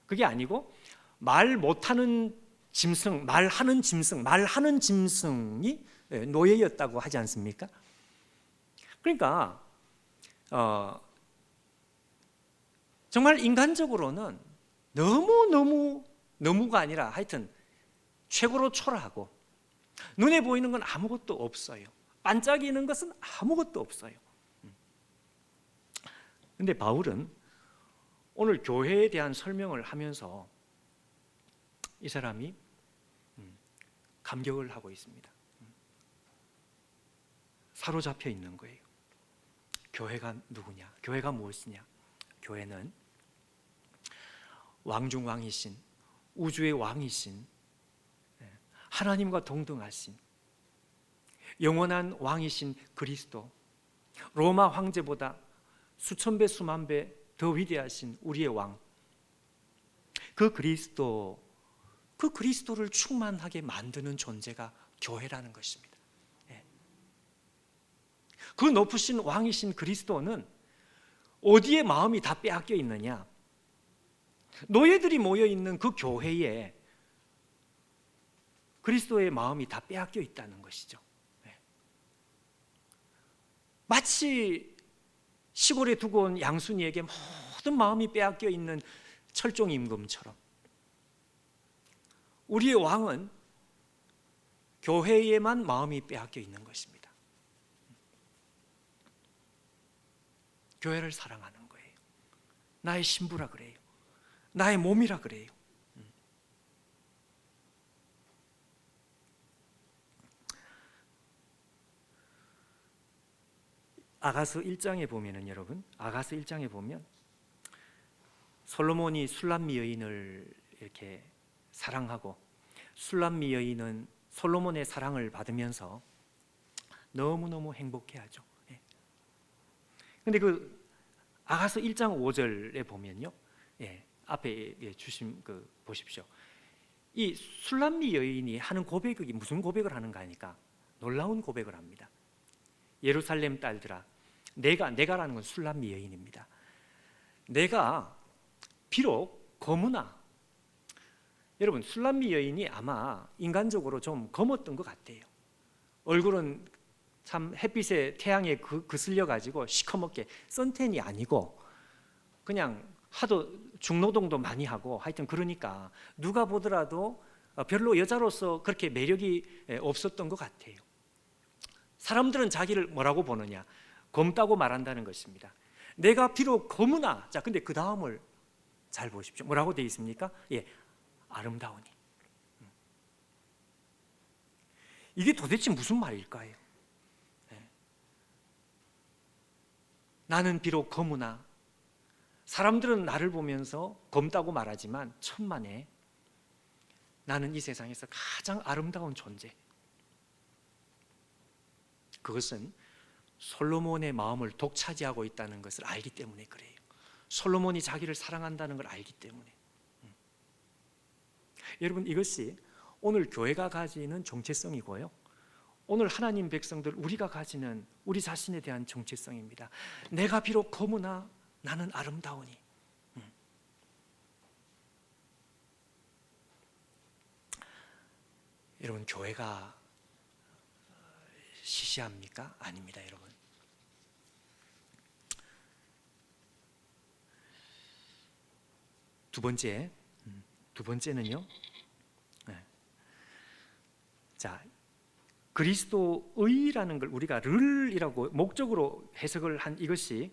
그게 아니고 말 못하는 짐승, 말하는 짐승이 노예였다고 하지 않습니까? 그러니까 정말 인간적으로는 너무가 아니라 하여튼 최고로 초라하고 눈에 보이는 건 아무것도 없어요. 반짝이는 것은 아무것도 없어요. 근데 바울은 오늘 교회에 대한 설명을 하면서 이 사람이 감격을 하고 있습니다. 사로잡혀 있는 거예요. 교회가 누구냐? 교회가 무엇이냐? 교회는 왕중왕이신 우주의 왕이신 하나님과 동등하신 영원한 왕이신 그리스도, 로마 황제보다 수천 배 수만 배 더 위대하신 우리의 왕, 그 그리스도를 충만하게 만드는 존재가 교회라는 것입니다. 그 높으신 왕이신 그리스도는 어디에 마음이 다 빼앗겨 있느냐? 노예들이 모여 있는 그 교회에 그리스도의 마음이 다 빼앗겨 있다는 것이죠. 마치 시골에 두고 온 양순이에게 모든 마음이 빼앗겨 있는 철종 임금처럼 우리의 왕은 교회에만 마음이 빼앗겨 있는 것입니다. 교회를 사랑하는 거예요. 나의 신부라 그래요. 나의 몸이라 그래요. 아가서 1장에 보면은 여러분, 아가서 1장에 보면 솔로몬이 술람미 여인을 이렇게 사랑하고 술람미 여인은 솔로몬의 사랑을 받으면서 너무너무 행복해하죠. 근데 그 아가서 1장 5절에 보면요, 앞에 주신 보십시오. 이 술람미 여인이 하는 고백이 무슨 고백을 하는가 하니까 놀라운 고백을 합니다. 예루살렘 딸들아, 내가라는 건 술람미 여인입니다. 내가 비록 검으나, 여러분 술람미 여인이 아마 인간적으로 좀 검었던 것 같아요. 얼굴은 참 햇빛에 태양에 그슬려 가지고 시커멓게 선탠이 아니고 그냥 하도 중노동도 많이 하고 하여튼 그러니까 누가 보더라도 별로 여자로서 그렇게 매력이 없었던 것 같아요. 사람들은 자기를 뭐라고 보느냐? 검다고 말한다는 것입니다. 내가 비록 검으나, 자 근데 그 다음을 잘 보십시오. 뭐라고 되어 있습니까? 아름다우니. 이게 도대체 무슨 말일까요? 나는 비록 검으나, 사람들은 나를 보면서 검다고 말하지만 천만에 나는 이 세상에서 가장 아름다운 존재. 그것은 솔로몬의 마음을 독차지하고 있다는 것을 알기 때문에 그래요. 솔로몬이 자기를 사랑한다는 걸 알기 때문에. 여러분 이것이 오늘 교회가 가지는 정체성이고요, 오늘 하나님 백성들 우리가 가지는 우리 자신에 대한 정체성입니다. 내가 비록 거무나 나는 아름다우니. 여러분, 교회가 시시합니까? 아닙니다, 여러분. 두 번째는요. 자, 그리스도의라는 걸 우리가 를이라고 목적으로 해석을 한 이것이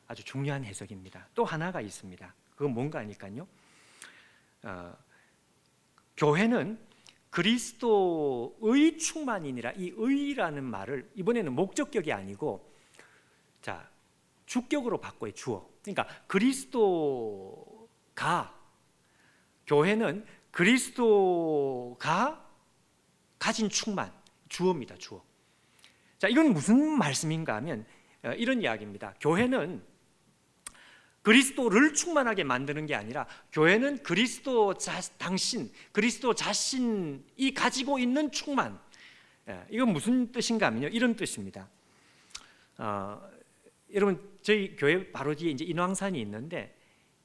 아주 중요한 해석입니다. 또 하나가 있습니다. 그건 뭔가 하니까요. 교회는 그리스도의 충만이니라. 이 의라는 말을 이번에는 목적격이 아니고 자, 주격으로 바꿔요. 주어. 그러니까 그리스도가, 교회는 그리스도가 가진 충만, 주어입니다. 주어. 자, 이건 무슨 말씀인가 하면 이런 이야기입니다. 교회는 그리스도를 충만하게 만드는 게 아니라 교회는 그리스도 자신이 가지고 있는 충만. 이건 무슨 뜻인가 하면요, 이런 뜻입니다. 여러분, 저희 교회 바로 뒤에 이제 인왕산이 있는데,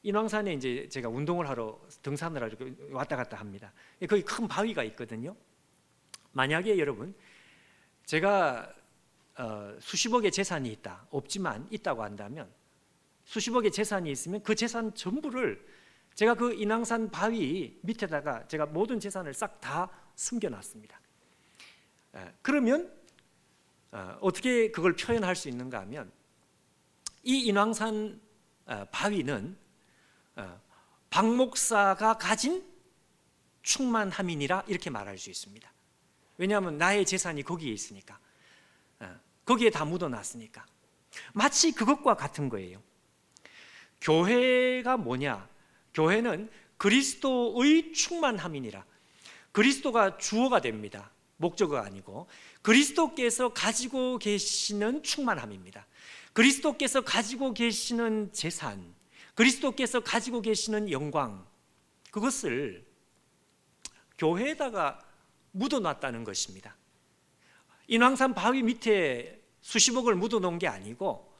인왕산에 이제 제가 운동을 하러 등산을 하러 왔다 갔다 합니다. 거기 큰 바위가 있거든요. 만약에 여러분, 제가 수십억의 재산이 있다, 없지만 있다고 한다면, 수십억의 재산이 있으면 그 재산 전부를 제가 그 인왕산 바위 밑에다가 제가 모든 재산을 싹 다 숨겨놨습니다. 그러면 어떻게 그걸 표현할 수 있는가 하면, 이 인왕산 바위는 박 목사가 가진 충만함이니라, 이렇게 말할 수 있습니다. 왜냐하면 나의 재산이 거기에 있으니까, 거기에 다 묻어놨으니까. 마치 그것과 같은 거예요. 교회가 뭐냐? 교회는 그리스도의 충만함이니라. 그리스도가 주어가 됩니다. 목적어가 아니고 그리스도께서 가지고 계시는 충만함입니다. 그리스도께서 가지고 계시는 재산, 그리스도께서 가지고 계시는 영광, 그것을 교회에다가 묻어놨다는 것입니다. 인왕산 바위 밑에 수십억을 묻어놓은 게 아니고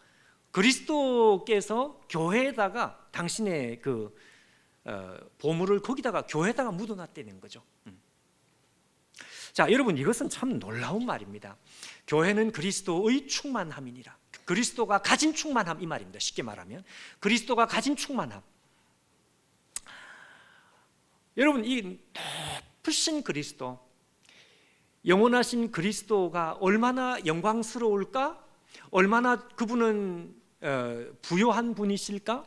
그리스도께서 교회에다가 당신의 그 보물을 거기다가 교회에다가 묻어놨다는 거죠. 자, 여러분, 이것은 참 놀라운 말입니다. 교회는 그리스도의 충만함이니라. 그리스도가 가진 충만함, 이 말입니다. 쉽게 말하면 그리스도가 가진 충만함. 여러분, 이 높으신 그리스도, 영원하신 그리스도가 얼마나 영광스러울까? 얼마나 그분은 부요한 분이실까?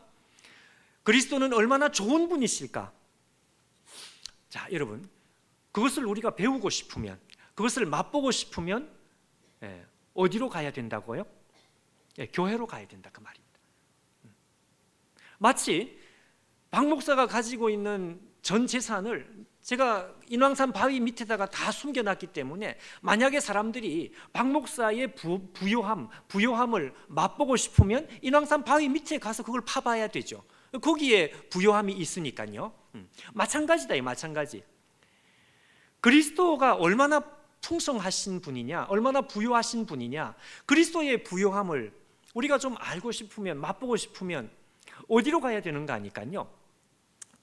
그리스도는 얼마나 좋은 분이실까? 자, 여러분, 그것을 우리가 배우고 싶으면, 그것을 맛보고 싶으면 어디로 가야 된다고요? 교회로 가야 된다, 그 말입니다. 마치 박 목사가 가지고 있는 전 재산을 제가 인왕산 바위 밑에다가 다 숨겨놨기 때문에 만약에 사람들이 박 목사의 부요함을 맛보고 싶으면 인왕산 바위 밑에 가서 그걸 파봐야 되죠. 거기에 부요함이 있으니까요. 마찬가지다, 이 마찬가지. 그리스도가 얼마나 풍성하신 분이냐, 얼마나 부요하신 분이냐, 그리스도의 부요함을 우리가 좀 알고 싶으면, 맛보고 싶으면 어디로 가야 되는가 하니까요,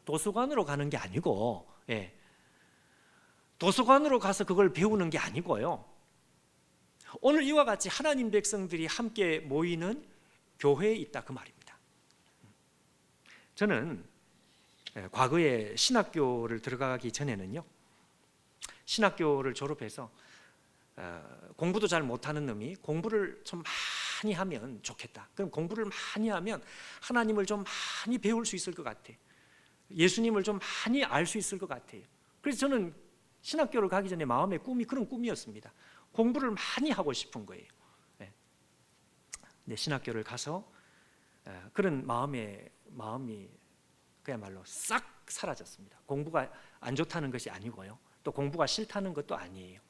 도서관으로 가는 게 아니고, 도서관으로 가서 그걸 배우는 게 아니고요, 오늘 이와 같이 하나님 백성들이 함께 모이는 교회에 있다, 그 말입니다. 저는 과거에 신학교를 들어가기 전에는요, 신학교를 졸업해서 공부도 잘 못하는 놈이 공부를 좀 많이 하면 좋겠다. 그럼 공부를 많이 하면 하나님을 좀 많이 배울 수 있을 것 같아. 예수님을 좀 많이 알 수 있을 것 같아요. 그래서 저는 신학교를 가기 전에 마음의 꿈이 그런 꿈이었습니다. 공부를 많이 하고 싶은 거예요. 근데 신학교를 가서 그런 마음이 그야말로 싹 사라졌습니다. 공부가 안 좋다는 것이 아니고요, 또 공부가 싫다는 것도 아니에요.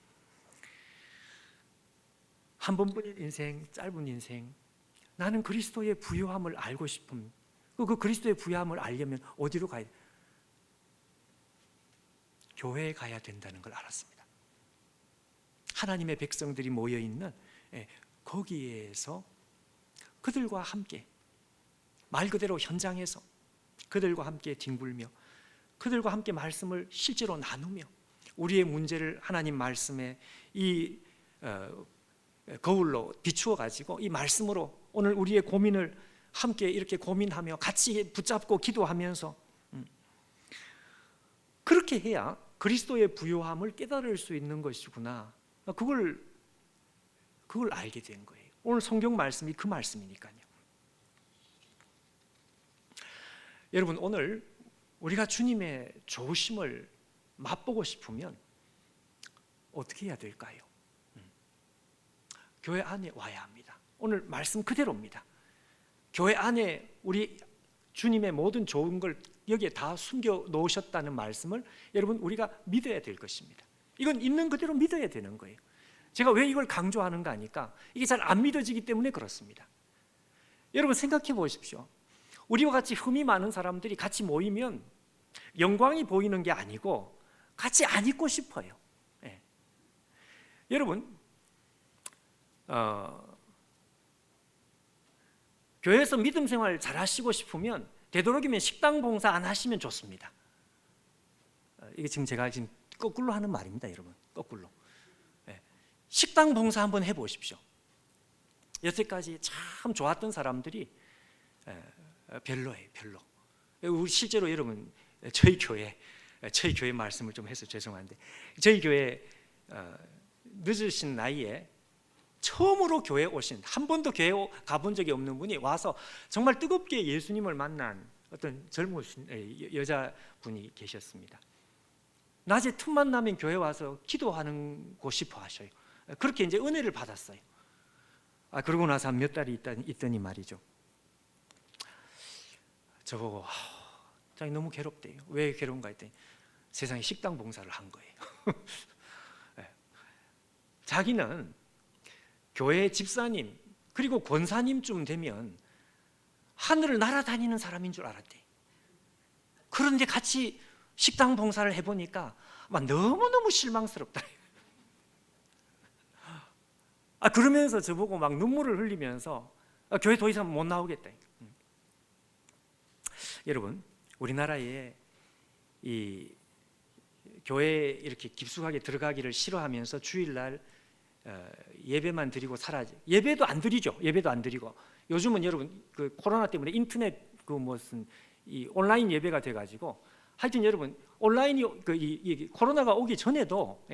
한 번뿐인 인생, 짧은 인생, 나는 그리스도의 부요함을 알고 싶음. 그 그리스도의 부요함을 알려면 어디로 가야 돼? 교회에 가야 된다는 걸 알았습니다. 하나님의 백성들이 모여 있는 거기에서 그들과 함께, 말 그대로 현장에서 그들과 함께 뒹굴며 그들과 함께 말씀을 실제로 나누며 우리의 문제를 하나님 말씀에 이 거울로 비추어 가지고 이 말씀으로 오늘 우리의 고민을 함께 이렇게 고민하며 같이 붙잡고 기도하면서 그렇게 해야 그리스도의 부요함을 깨달을 수 있는 것이구나, 그걸 알게 된 거예요. 오늘 성경 말씀이 그 말씀이니까요. 여러분, 오늘 우리가 주님의 좋으심을 맛보고 싶으면 어떻게 해야 될까요? 교회 안에 와야 합니다. 오늘 말씀 그대로입니다. 교회 안에 우리 주님의 모든 좋은 걸 여기에 다 숨겨 놓으셨다는 말씀을 여러분 우리가 믿어야 될 것입니다. 이건 있는 그대로 믿어야 되는 거예요. 제가 왜 이걸 강조하는가 하니까 이게 잘 안 믿어지기 때문에 그렇습니다. 여러분 생각해 보십시오. 우리와 같이 흠이 많은 사람들이 같이 모이면 영광이 보이는 게 아니고 같이 안 있고 싶어요. 예. 여러분 교회에서 믿음 생활 잘 하시고 싶으면 되도록이면 식당 봉사 안 하시면 좋습니다. 이게 지금 제가 지금 거꾸로 하는 말입니다, 여러분. 거꾸로. 예. 식당 봉사 한번 해보십시오. 여태까지 참 좋았던 사람들이 별로예요, 별로. 우리 실제로 여러분 저희 교회 말씀을 좀 해서 죄송한데 저희 교회 늦으신 나이에 처음으로 교회에 오신, 한 번도 교회에 가본 적이 없는 분이 와서 정말 뜨겁게 예수님을 만난 어떤 젊으신 여자분이 계셨습니다. 낮에 틈만 나면 교회 와서 기도하고 싶어 하셔요. 그렇게 이제 은혜를 받았어요. 그러고 나서 몇 달이 있더니 말이죠, 저보고 자기 너무 괴롭대요. 왜 괴로운가 했더니 세상에 식당 봉사를 한 거예요. 자기는 교회 집사님 그리고 권사님쯤 되면 하늘을 날아다니는 사람인 줄 알았대. 그런데 같이 식당 봉사를 해보니까 막 너무너무 실망스럽다. 그러면서 저보고 막 눈물을 흘리면서 교회 더 이상 못 나오겠다. 여러분, 우리나라에 이 교회에 이렇게 깊숙하게 들어가기를 싫어하면서 주일날 예배만 드리고 사라져. 예배도 안 드리죠. 예배도 안 드리고. 요즘은 여러분 그 코로나 때문에 인터넷 그 무슨 이 온라인 예배가 돼가지고 하여튼 여러분 온라인이 이 코로나가 오기 전에도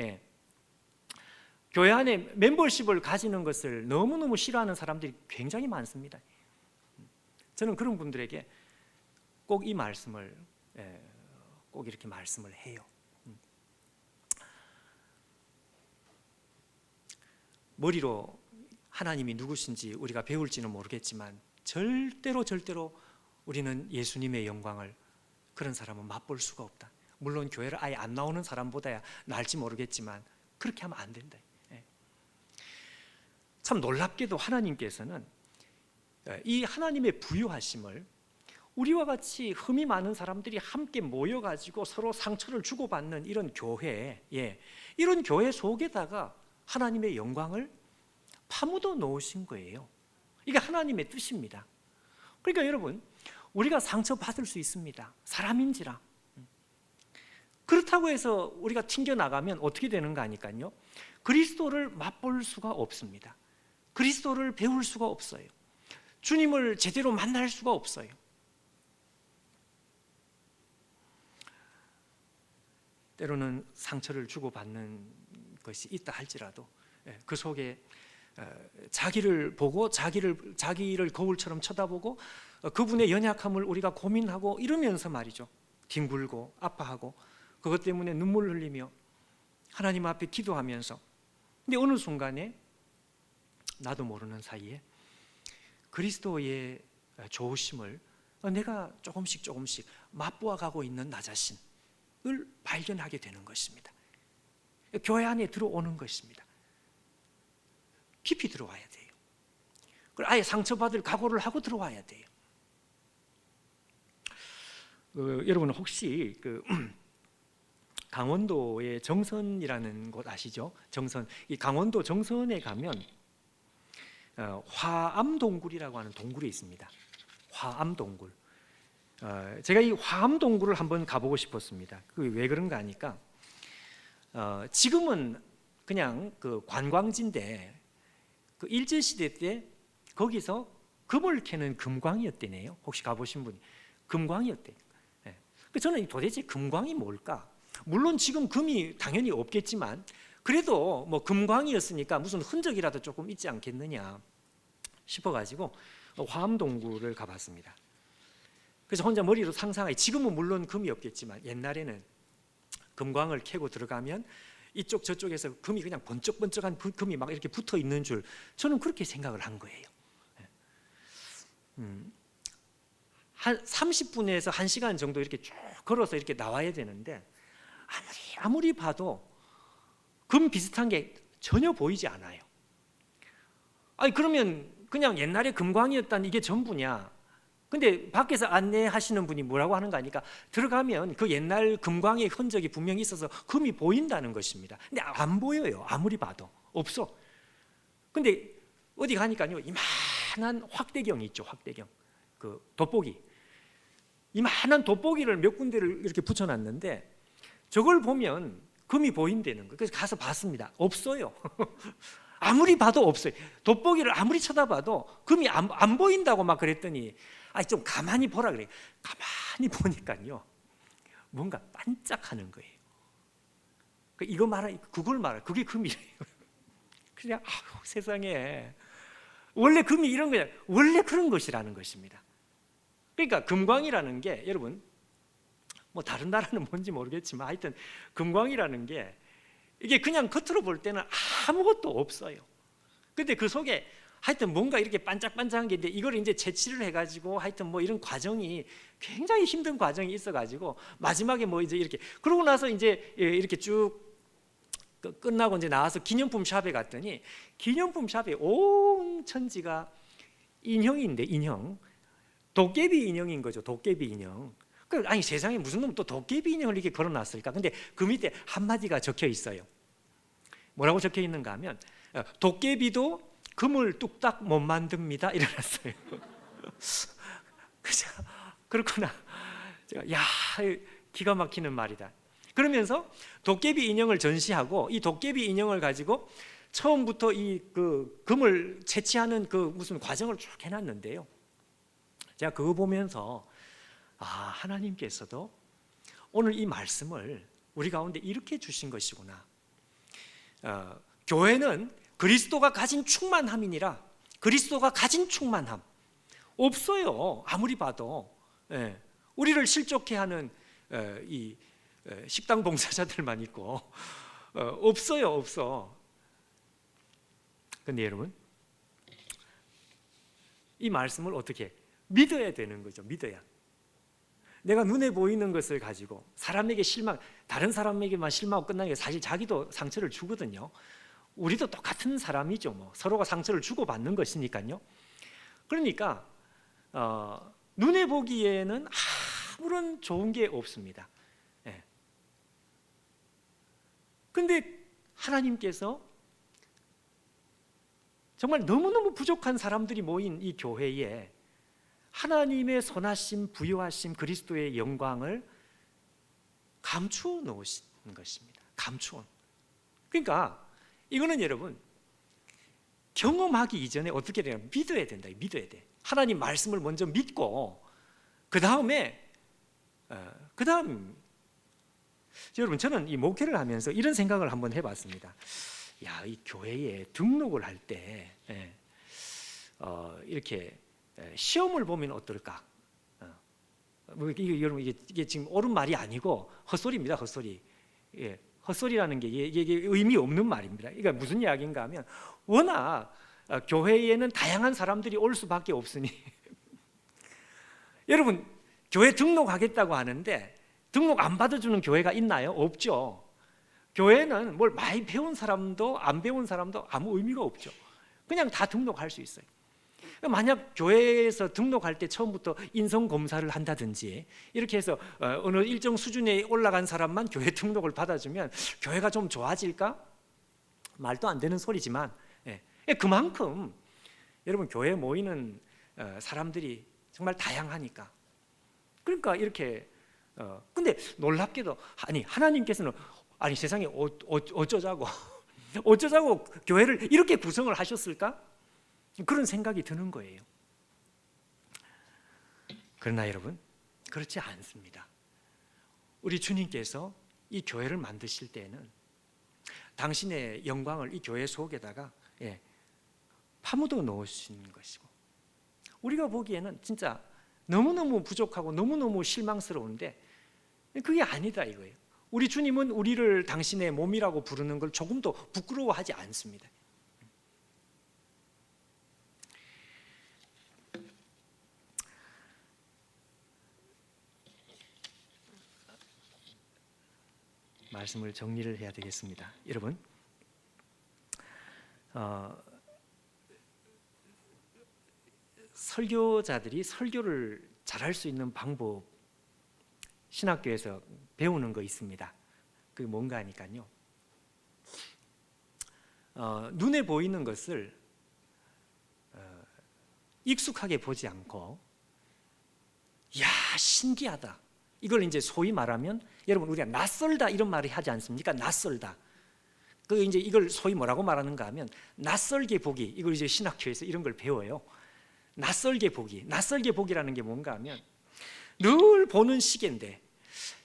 교회 안에 멤버십을 가지는 것을 너무너무 싫어하는 사람들이 굉장히 많습니다. 저는 그런 분들에게 꼭 이 말씀을 꼭 이렇게 말씀을 해요. 머리로 하나님이 누구신지 우리가 배울지는 모르겠지만 절대로 우리는 예수님의 영광을, 그런 사람은 맛볼 수가 없다. 물론 교회를 아예 안 나오는 사람보다야 나을지 모르겠지만 그렇게 하면 안 된다. 참 놀랍게도 하나님께서는 이 하나님의 부유하심을 우리와 같이 흠이 많은 사람들이 함께 모여가지고 서로 상처를 주고받는 이런 교회, 이런 교회 속에다가 하나님의 영광을 파묻어 놓으신 거예요. 이게 하나님의 뜻입니다. 그러니까 여러분, 우리가 상처받을 수 있습니다. 사람인지라. 그렇다고 해서 우리가 튕겨나가면 어떻게 되는가 하니까요, 그리스도를 맛볼 수가 없습니다. 그리스도를 배울 수가 없어요. 주님을 제대로 만날 수가 없어요. 때로는 상처를 주고받는 것이 있다 할지라도 그 속에 자기를 보고 자기를 거울처럼 쳐다보고 그분의 연약함을 우리가 고민하고 이러면서 말이죠, 뒹굴고 아파하고 그것 때문에 눈물 흘리며 하나님 앞에 기도하면서, 근데 어느 순간에 나도 모르는 사이에 그리스도의 좋으심을 내가 조금씩 맛보아 가고 있는 나 자신을 발견하게 되는 것입니다. 교회 안에 들어오는 것입니다. 깊이 들어와야 돼요. 그리고 아예 상처받을 각오를 하고 들어와야 돼요. 여러분 혹시 강원도의 정선이라는 곳 아시죠? 정선. 이 강원도 정선에 가면 화암동굴이라고 하는 동굴이 있습니다. 화암동굴. 제가 이 화암동굴을 한번 가보고 싶었습니다. 그게 왜 그런가 하니까 지금은 그냥 그 관광지인데 그 일제시대 때 거기서 금을 캐는 금광이었대네요. 혹시 가보신 분이 금광이었대요. 저는 도대체 금광이 뭘까? 물론 지금 금이 당연히 없겠지만 그래도 뭐 금광이었으니까 무슨 흔적이라도 조금 있지 않겠느냐 싶어가지고 화암동굴을 가봤습니다. 그래서 혼자 머리로 상상해. 지금은 물론 금이 없겠지만 옛날에는 금광을 캐고 들어가면 이쪽 저쪽에서 금이 그냥 번쩍번쩍한 금이 막 이렇게 붙어 있는 줄 저는 그렇게 생각을 한 거예요. 한 30분에서 1시간 정도 이렇게 쭉 걸어서 이렇게 나와야 되는데 아무리 봐도 금 비슷한 게 전혀 보이지 않아요. 아니 그러면 그냥 옛날에 금광이었다는 이게 전부냐? 근데 밖에서 안내하시는 분이 뭐라고 하는 거 아니까 들어가면 그 옛날 금광의 흔적이 분명히 있어서 금이 보인다는 것입니다. 근데 안 보여요. 아무리 봐도 없어. 근데 어디 가니까요 이만한 확대경이 있죠. 확대경. 그 돋보기. 이만한 돋보기를 몇 군데를 이렇게 붙여놨는데 저걸 보면 금이 보인다는 거예요. 그래서 가서 봤습니다. 없어요. 아무리 봐도 없어요. 돋보기를 아무리 쳐다봐도 금이 안 보인다고 막 그랬더니 좀 가만히 보라 그래요. 가만히 보니까요 뭔가 반짝하는 거예요. 이거 말하 그걸 말하 그게 금이래요. 그냥 세상에 원래 금이 이런 거야. 원래 그런 것이라는 것입니다. 그러니까 금광이라는 게 여러분 뭐 다른 나라는 뭔지 모르겠지만 하여튼 금광이라는 게 이게 그냥 겉으로 볼 때는 아무것도 없어요. 근데 그 속에 하여튼 뭔가 이렇게 반짝반짝한 게 있는데 이걸 이제 채취를 해가지고 하여튼 뭐 이런 과정이 굉장히 힘든 과정이 있어가지고 마지막에 뭐 이제 이렇게 그러고 나서 이제 이렇게 쭉 끝나고 이제 나와서 기념품 샵에 갔더니 기념품 샵에 온 천지가 인형인데 인형 도깨비 인형인 거죠. 도깨비 인형. 아니 세상에 무슨 놈 또 도깨비 인형을 이렇게 걸어놨을까? 근데 그 밑에 한마디가 적혀 있어요. 뭐라고 적혀 있는가 하면 도깨비도 금을 뚝딱 못 만듭니다. 이래놨어요. 그렇구나. 제가 야 기가 막히는 말이다. 그러면서 도깨비 인형을 전시하고 이 도깨비 인형을 가지고 처음부터 이 그 금을 채취하는 그 무슨 과정을 쭉 해놨는데요. 제가 그거 보면서 하나님께서도 오늘 이 말씀을 우리 가운데 이렇게 주신 것이구나. 교회는 그리스도가 가진 충만함이니라. 그리스도가 가진 충만함 없어요. 아무리 봐도 우리를 실족해 하는 이 식당 봉사자들만 있고 없어요. 없어. 근데 여러분 이 말씀을 어떻게 믿어야 되는 거죠. 믿어야. 내가 눈에 보이는 것을 가지고 사람에게 다른 사람에게만 실망하고 끝나는 게 사실 자기도 상처를 주거든요. 우리도 똑같은 사람이죠. 뭐 서로가 상처를 주고받는 것이니까요. 그러니까 눈에 보기에는 아무런 좋은 게 없습니다. 근데 하나님께서 정말 너무너무 부족한 사람들이 모인 이 교회에 하나님의 선하심, 부요하심, 그리스도의 영광을 감추어 놓으신 것입니다. 감추어. 그러니까 이거는 여러분 경험하기 이전에 어떻게 되냐 믿어야 된다. 믿어야 돼. 하나님 말씀을 먼저 믿고 그 다음에 여러분 저는 이 목회를 하면서 이런 생각을 한번 해봤습니다. 이 교회에 등록을 할 때 이렇게 시험을 보면 어떨까? 여러분 이게 지금 옳은 말이 아니고 헛소리입니다. 헛소리. 헛소리라는 게 이게 의미 없는 말입니다. 그러니까 무슨 이야기인가 하면 워낙 교회에는 다양한 사람들이 올 수밖에 없으니 여러분 교회 등록하겠다고 하는데 등록 안 받아주는 교회가 있나요? 없죠. 교회는 뭘 많이 배운 사람도 안 배운 사람도 아무 의미가 없죠. 그냥 다 등록할 수 있어요. 만약 교회에서 등록할 때 처음부터 인성 검사를 한다든지 이렇게 해서 어느 일정 수준에 올라간 사람만 교회 등록을 받아주면 교회가 좀 좋아질까? 말도 안 되는 소리지만 그만큼 여러분 교회에 모이는 사람들이 정말 다양하니까. 그러니까 이렇게 근데 놀랍게도 아니 하나님께서는 아니 세상에 어쩌자고 어쩌자고 교회를 이렇게 구성을 하셨을까? 그런 생각이 드는 거예요. 그러나 여러분 그렇지 않습니다. 우리 주님께서 이 교회를 만드실 때에는 당신의 영광을 이 교회 속에다가 파묻어 놓으신 것이고 우리가 보기에는 진짜 너무너무 부족하고 너무너무 실망스러운데 그게 아니다 이거예요. 우리 주님은 우리를 당신의 몸이라고 부르는 걸 조금도 부끄러워하지 않습니다. 말씀을 정리를 해야 되겠습니다. 여러분 설교자들이 설교를 잘할 수 있는 방법 신학교에서 배우는 거 있습니다. 그게 뭔가 하니까요 눈에 보이는 것을 익숙하게 보지 않고 야 신기하다 이걸 이제 소위 말하면 여러분 우리가 낯설다 이런 말을 하지 않습니까? 낯설다. 그 이제 이걸 소위 뭐라고 말하는가 하면 낯설게 보기. 이걸 이제 신학교에서 이런 걸 배워요. 낯설게 보기. 낯설게 보기라는 게 뭔가 하면 늘 보는 시계인데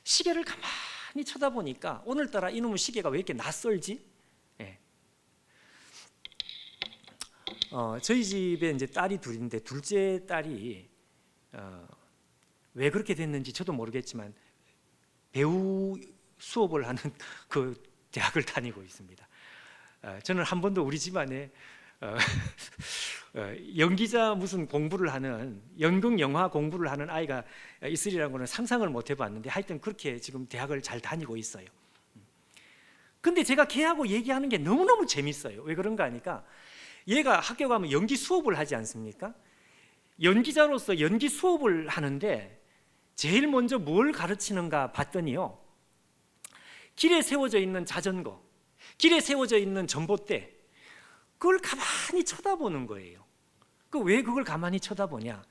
시계를 가만히 쳐다보니까 오늘따라 이놈의 시계가 왜 이렇게 낯설지? 저희 집에 이제 딸이 둘인데 둘째 딸이 왜 그렇게 됐는지 저도 모르겠지만 배우 수업을 하는 그 대학을 다니고 있습니다. 저는 한 번도 우리 집안에 연기자 무슨 공부를 하는 연극 영화 공부를 하는 아이가 있으리라고는 상상을 못 해봤는데 하여튼 그렇게 지금 대학을 잘 다니고 있어요. 근데 제가 걔하고 얘기하는 게 너무너무 재밌어요. 왜 그런가 하니까 얘가 학교 가면 연기 수업을 하지 않습니까? 연기자로서 연기 수업을 하는데 제일 먼저 뭘 가르치는가 봤더니요 길에 세워져 있는 자전거, 길에 세워져 있는 전봇대 그걸 가만히 쳐다보는 거예요. 왜 그걸 가만히 쳐다보냐?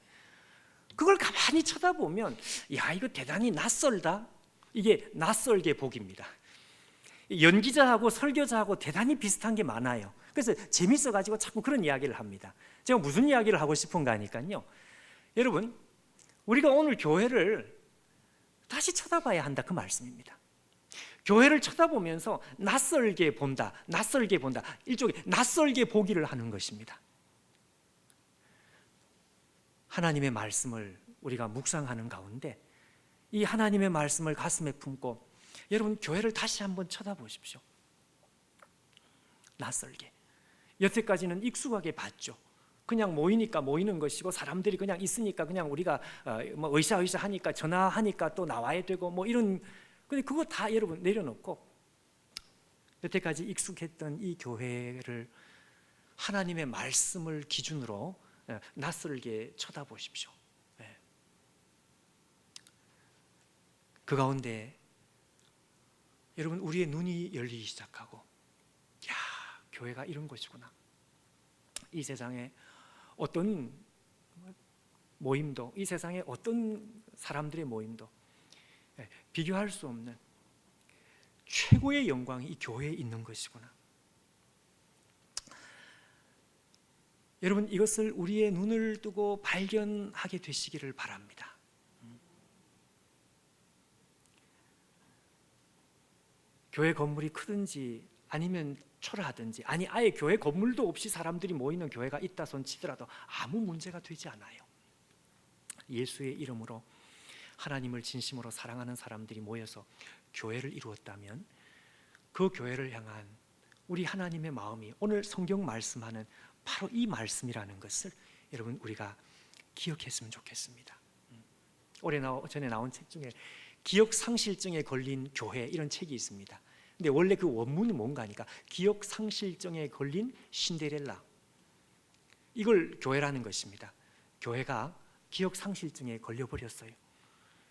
그걸 가만히 쳐다보면 야 이거 대단히 낯설다. 이게 낯설게 보기입니다. 연기자하고 설교자하고 대단히 비슷한 게 많아요. 그래서 재밌어가지고 자꾸 그런 이야기를 합니다. 제가 무슨 이야기를 하고 싶은가 하니까요 여러분 우리가 오늘 교회를 다시 쳐다봐야 한다 그 말씀입니다. 교회를 쳐다보면서 낯설게 본다, 낯설게 본다. 일종의 낯설게 보기를 하는 것입니다. 하나님의 말씀을 우리가 묵상하는 가운데 이 하나님의 말씀을 가슴에 품고 여러분 교회를 다시 한번 쳐다보십시오. 낯설게. 여태까지는 익숙하게 봤죠. 그냥 모이니까 모이는 것이고 사람들이 그냥 있으니까 그냥 우리가 뭐 의사 하니까 전화하니까 또 나와야 되고 뭐 이런 근데 그거 다 여러분 내려놓고 여태까지 익숙했던 이 교회를 하나님의 말씀을 기준으로 낯설게 쳐다보십시오. 그 가운데 여러분 우리의 눈이 열리기 시작하고 야 교회가 이런 것이구나. 이 세상에 어떤 모임도 이 세상에 어떤 사람들의 모임도 비교할 수 없는 최고의 영광이 이 교회에 있는 것이구나. 여러분 이것을 우리의 눈을 뜨고 발견하게 되시기를 바랍니다. 교회 건물이 크든지 아니면 초라하든지 아니 아예 교회 건물도 없이 사람들이 모이는 교회가 있다 손 치더라도 아무 문제가 되지 않아요. 예수의 이름으로 하나님을 진심으로 사랑하는 사람들이 모여서 교회를 이루었다면 그 교회를 향한 우리 하나님의 마음이 오늘 성경 말씀하는 바로 이 말씀이라는 것을 여러분 우리가 기억했으면 좋겠습니다. 전에 나온 책 중에 기억상실증에 걸린 교회 이런 책이 있습니다. 근데 원래 그 원문이 뭔가 하니까 기억상실증에 걸린 신데렐라. 이걸 교회라는 것입니다. 교회가 기억상실증에 걸려버렸어요.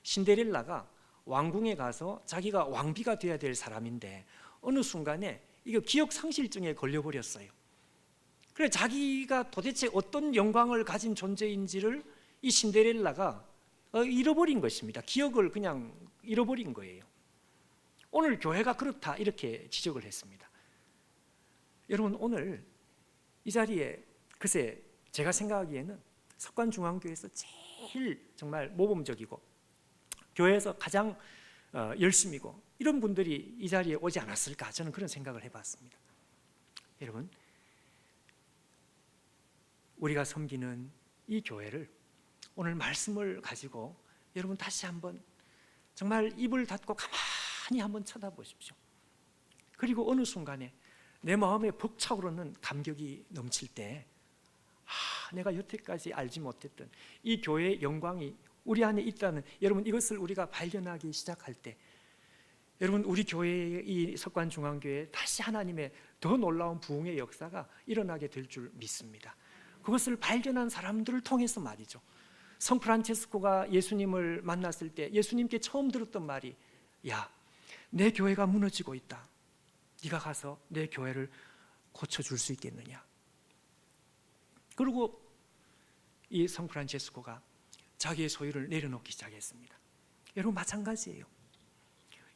신데렐라가 왕궁에 가서 자기가 왕비가 되어야 될 사람인데 어느 순간에 이거 기억상실증에 걸려버렸어요. 그래 자기가 도대체 어떤 영광을 가진 존재인지를 이 신데렐라가 잃어버린 것입니다. 기억을 그냥 잃어버린 거예요. 오늘 교회가 그렇다 이렇게 지적을 했습니다. 여러분 오늘 이 자리에 글쎄 제가 생각하기에는 석관중앙교회에서 제일 정말 모범적이고 교회에서 가장 열심이고 이런 분들이 이 자리에 오지 않았을까 저는 그런 생각을 해봤습니다. 여러분 우리가 섬기는 이 교회를 오늘 말씀을 가지고 여러분 다시 한번 정말 입을 닫고 가만히 한번 쳐다보십시오. 그리고 어느 순간에 내 마음에 벅차오르는 감격이 넘칠 때 내가 여태까지 알지 못했던 이 교회의 영광이 우리 안에 있다는 여러분 이것을 우리가 발견하기 시작할 때 여러분 우리 교회의 이 석관중앙교회에 다시 하나님의 더 놀라운 부흥의 역사가 일어나게 될 줄 믿습니다. 그것을 발견한 사람들을 통해서 말이죠. 성 프란체스코가 예수님을 만났을 때 예수님께 처음 들었던 말이 야, 내 교회가 무너지고 있다. 네가 가서 내 교회를 고쳐줄 수 있겠느냐. 그리고 이 성 프란체스코가 자기의 소유를 내려놓기 시작했습니다. 여러분 마찬가지예요.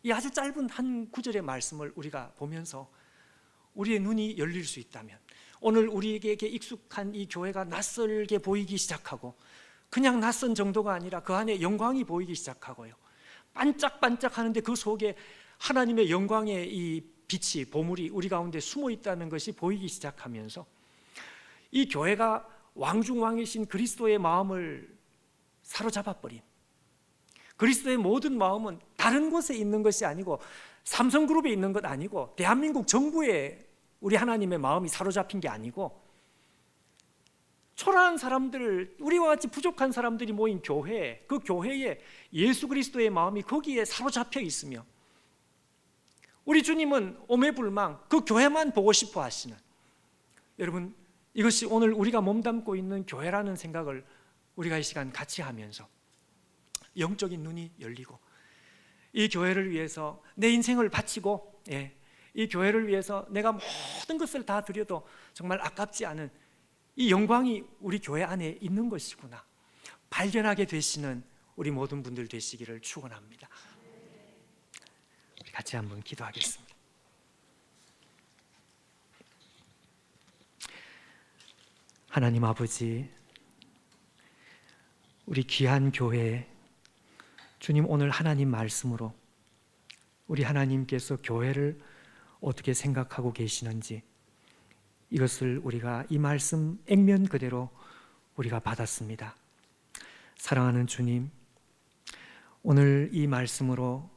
이 아주 짧은 한 구절의 말씀을 우리가 보면서 우리의 눈이 열릴 수 있다면 오늘 우리에게 익숙한 이 교회가 낯설게 보이기 시작하고 그냥 낯선 정도가 아니라 그 안에 영광이 보이기 시작하고요. 반짝반짝하는데 그 속에 하나님의 영광의 이 빛이 보물이 우리 가운데 숨어 있다는 것이 보이기 시작하면서 이 교회가 왕중왕이신 그리스도의 마음을 사로잡아버린 그리스도의 모든 마음은 다른 곳에 있는 것이 아니고 삼성그룹에 있는 것 아니고 대한민국 정부에 우리 하나님의 마음이 사로잡힌 게 아니고 초라한 사람들, 우리와 같이 부족한 사람들이 모인 교회, 그 교회에 예수 그리스도의 마음이 거기에 사로잡혀 있으며 우리 주님은 오매불망 그 교회만 보고 싶어 하시는 여러분 이것이 오늘 우리가 몸담고 있는 교회라는 생각을 우리가 이 시간 같이 하면서 영적인 눈이 열리고 이 교회를 위해서 내 인생을 바치고 이 교회를 위해서 내가 모든 것을 다 드려도 정말 아깝지 않은 이 영광이 우리 교회 안에 있는 것이구나 발견하게 되시는 우리 모든 분들 되시기를 축원합니다. 우리 같이 한번 기도하겠습니다. 하나님 아버지, 우리 귀한 교회 주님 오늘 하나님 말씀으로 우리 하나님께서 교회를 어떻게 생각하고 계시는지 이것을 우리가 이 말씀 액면 그대로 우리가 받았습니다. 사랑하는 주님, 오늘 이 말씀으로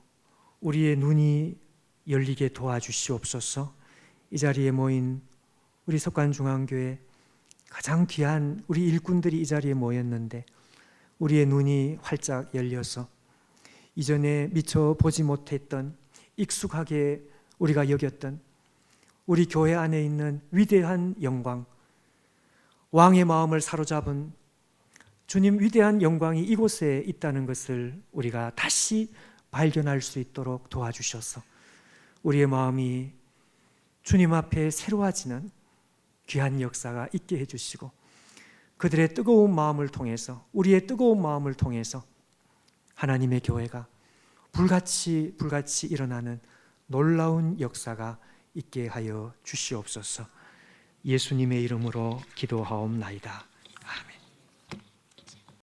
우리의 눈이 열리게 도와주시옵소서. 이 자리에 모인 우리 석관중앙교회 가장 귀한 우리 일꾼들이 이 자리에 모였는데 우리의 눈이 활짝 열려서 이전에 미처 보지 못했던 익숙하게 우리가 여겼던 우리 교회 안에 있는 위대한 영광, 왕의 마음을 사로잡은 주님 위대한 영광이 이곳에 있다는 것을 우리가 다시 발견할 수 있도록 도와주셔서 우리의 마음이 주님 앞에 새로워지는 귀한 역사가 있게 해주시고 그들의 뜨거운 마음을 통해서 우리의 뜨거운 마음을 통해서 하나님의 교회가 불같이 일어나는 놀라운 역사가 있게 하여 주시옵소서. 예수님의 이름으로 기도하옵나이다.